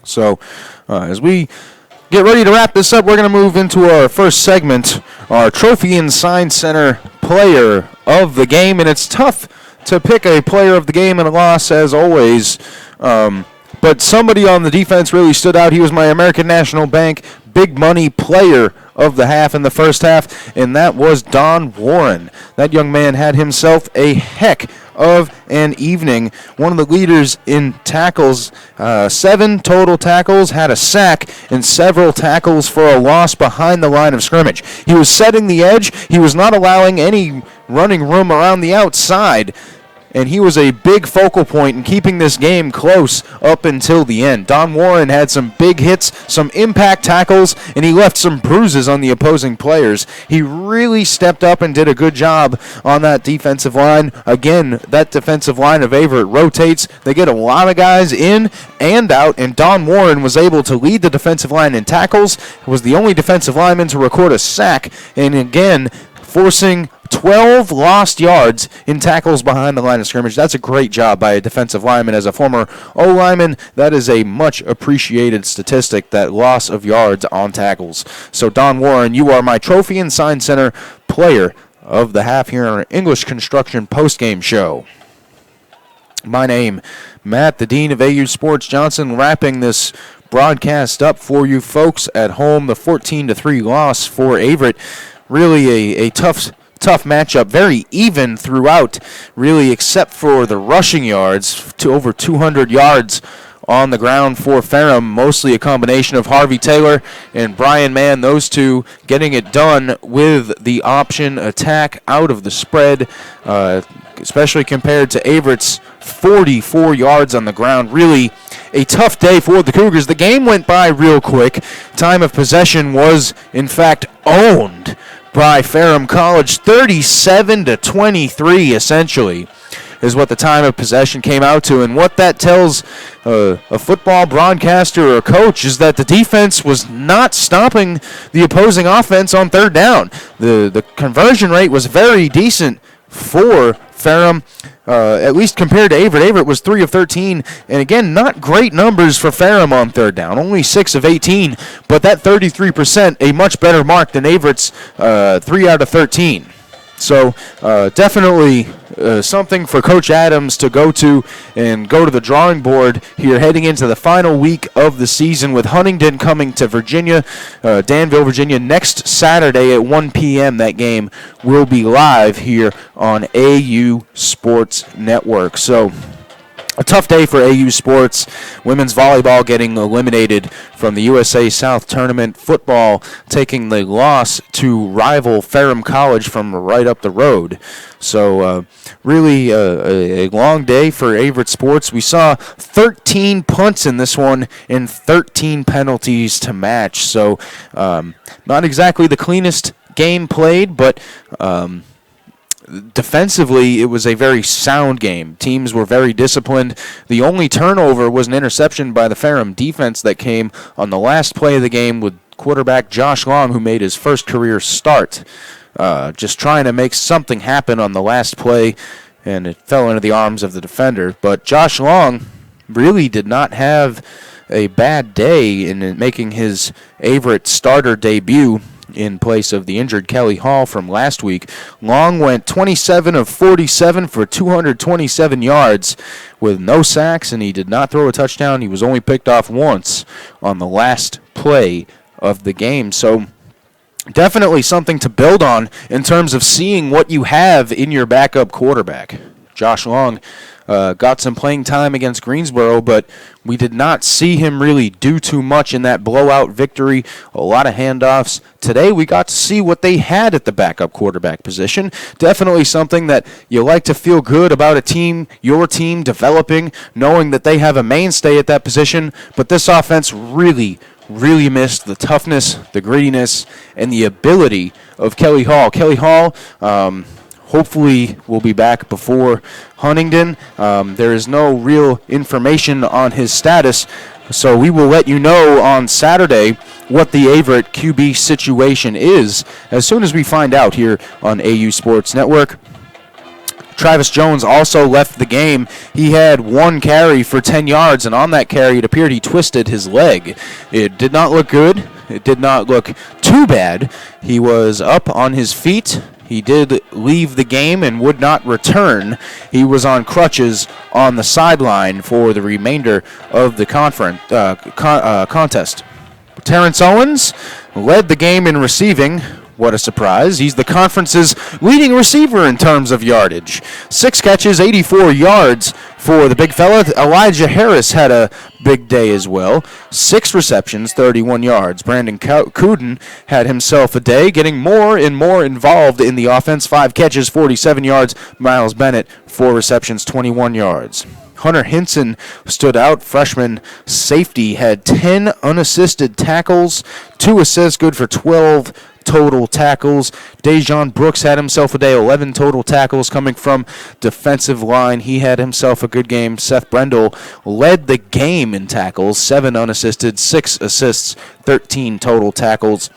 So as we get ready to wrap this up, we're going to move into our first segment, our Trophy and Sign Center player of the game. And it's tough to pick a player of the game in a loss, as always. But somebody on the defense really stood out. He was my American National Bank big money player of the half in the first half, and that was Don Warren. That young man had himself a heck of an evening. One of the leaders in tackles, 7 total tackles, had a sack, and several tackles for a loss behind the line of scrimmage. He was setting the edge. He was not allowing any running room around the outside, and he was a big focal point in keeping this game close up until the end. Don Warren had some big hits, some impact tackles, and he left some bruises on the opposing players. He really stepped up and did a good job on that defensive line. Again, that defensive line of Averett rotates. They get a lot of guys in and out, and Don Warren was able to lead the defensive line in tackles, was the only defensive lineman to record a sack, and again, forcing 12 lost yards in tackles behind the line of scrimmage. That's a great job by a defensive lineman. As a former O-lineman, that is a much appreciated statistic, that loss of yards on tackles. So Don Warren, you are my Trophy and Sign Center player of the half here on our English Construction postgame show. My name, Matt, the Dean of AU Sports Johnson, wrapping this broadcast up for you folks at home. The 14-3 loss for Averett. Really a tough matchup, very even throughout, really, except for the rushing yards, to over 200 yards on the ground for Ferrum, mostly a combination of Harvey Taylor and Brian Mann, those two getting it done with the option attack out of the spread, especially compared to Averett's 44 yards on the ground. Really a tough day for the Cougars. The game went by real quick. Time of possession was, in fact, owned by Ferrum College. 37-23, essentially, is what the time of possession came out to. And what that tells a football broadcaster or a coach is that the defense was not stopping the opposing offense on third down. The conversion rate was very decent for Ferrum, at least compared to Averett. Averett was 3 of 13, and again, not great numbers for Ferrum on third down, only 6 of 18, but that 33%, a much better mark than Averett's 3 out of 13. So definitely something for Coach Adams to go to and go to the drawing board here heading into the final week of the season, with Huntington coming to Virginia, Danville, Virginia, next Saturday at 1 p.m. That game will be live here on AU Sports Network. So a tough day for AU sports. Women's volleyball getting eliminated from the USA South Tournament. Football taking the loss to rival Ferrum College from right up the road. So really a long day for Averett sports. We saw 13 punts in this one and 13 penalties to match. So not exactly the cleanest game played, but defensively, it was a very sound game. Teams were very disciplined. The only turnover was an interception by the Ferrum defense that came on the last play of the game with quarterback Josh Long, who made his first career start. Just trying to make something happen on the last play, and it fell into the arms of the defender. But Josh Long really did not have a bad day in making his Averett starter debut in place of the injured Kelly Hall from last week. Long went 27 of 47 for 227 yards with no sacks, and he did not throw a touchdown. He was only picked off once on the last play of the game. So definitely something to build on in terms of seeing what you have in your backup quarterback. Josh Long got some playing time against Greensboro, but we did not see him really do too much in that blowout victory. A lot of handoffs. Today we got to see what they had at the backup quarterback position. Definitely something that you like to feel good about a team, your team developing, knowing that they have a mainstay at that position. But this offense really missed the toughness, the grittiness, and the ability of Kelly Hall. Kelly Hall, hopefully will be back before Huntingdon. There is no real information on his status, so we will let you know on Saturday what the Averett QB situation is as soon as we find out here on AU Sports Network. Travis Jones also left the game. He had one carry for 10 yards, and on that carry it appeared he twisted his leg. It did not look good. It did not look too bad. He was up on his feet. He did leave the game and would not return. He was on crutches on the sideline for the remainder of the contest. Terrence Owens led the game in receiving. What a surprise. He's the conference's leading receiver in terms of yardage. 6 catches, 84 yards for the big fella. Elijah Harris had a big day as well. 6 receptions, 31 yards. Brandon Cuden had himself a day, getting more and more involved in the offense. 5 catches, 47 yards. Miles Bennett, 4 receptions, 21 yards. Hunter Hinson stood out. Freshman safety had 10 unassisted tackles, 2 assists, good for 12 total tackles. Dejon Brooks had himself a day, 11 total tackles coming from defensive line. He had himself a good game. Seth Brendel led the game in tackles, 7 unassisted, 6 assists, 13 total tackles.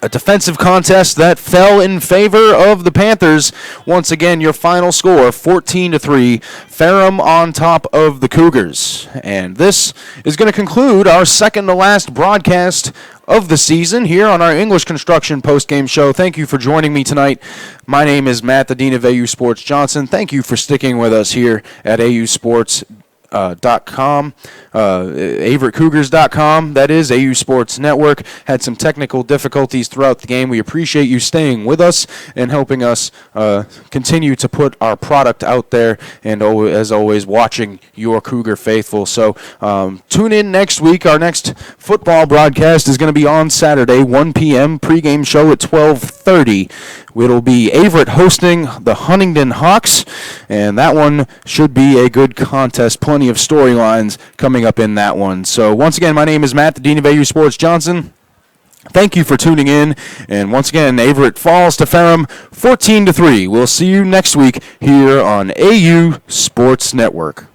A defensive contest that fell in favor of the Panthers. Once again, your final score, 14-3. Ferrum on top of the Cougars. And this is going to conclude our second-to-last broadcast of the season here on our English Construction postgame show. Thank you for joining me tonight. My name is Matt, the Dean of AU Sports Johnson. Thank you for sticking with us here at AU Sports .com, AverettCougars.com, that is, AU Sports Network. Had some technical difficulties throughout the game. We appreciate you staying with us and helping us continue to put our product out there, and as always, watching your Cougar faithful. So tune in next week. Our next football broadcast is going to be on Saturday, 1 p.m., pregame show at 12:30. It'll be Averett hosting the Huntingdon Hawks, and that one should be a good contest. Plenty of storylines coming up in that one. So once again, my name is Matt, the Dean of AU Sports Johnson. Thank you for tuning in, and once again, Averett falls to Ferrum 14-3. We'll see you next week here on AU Sports Network.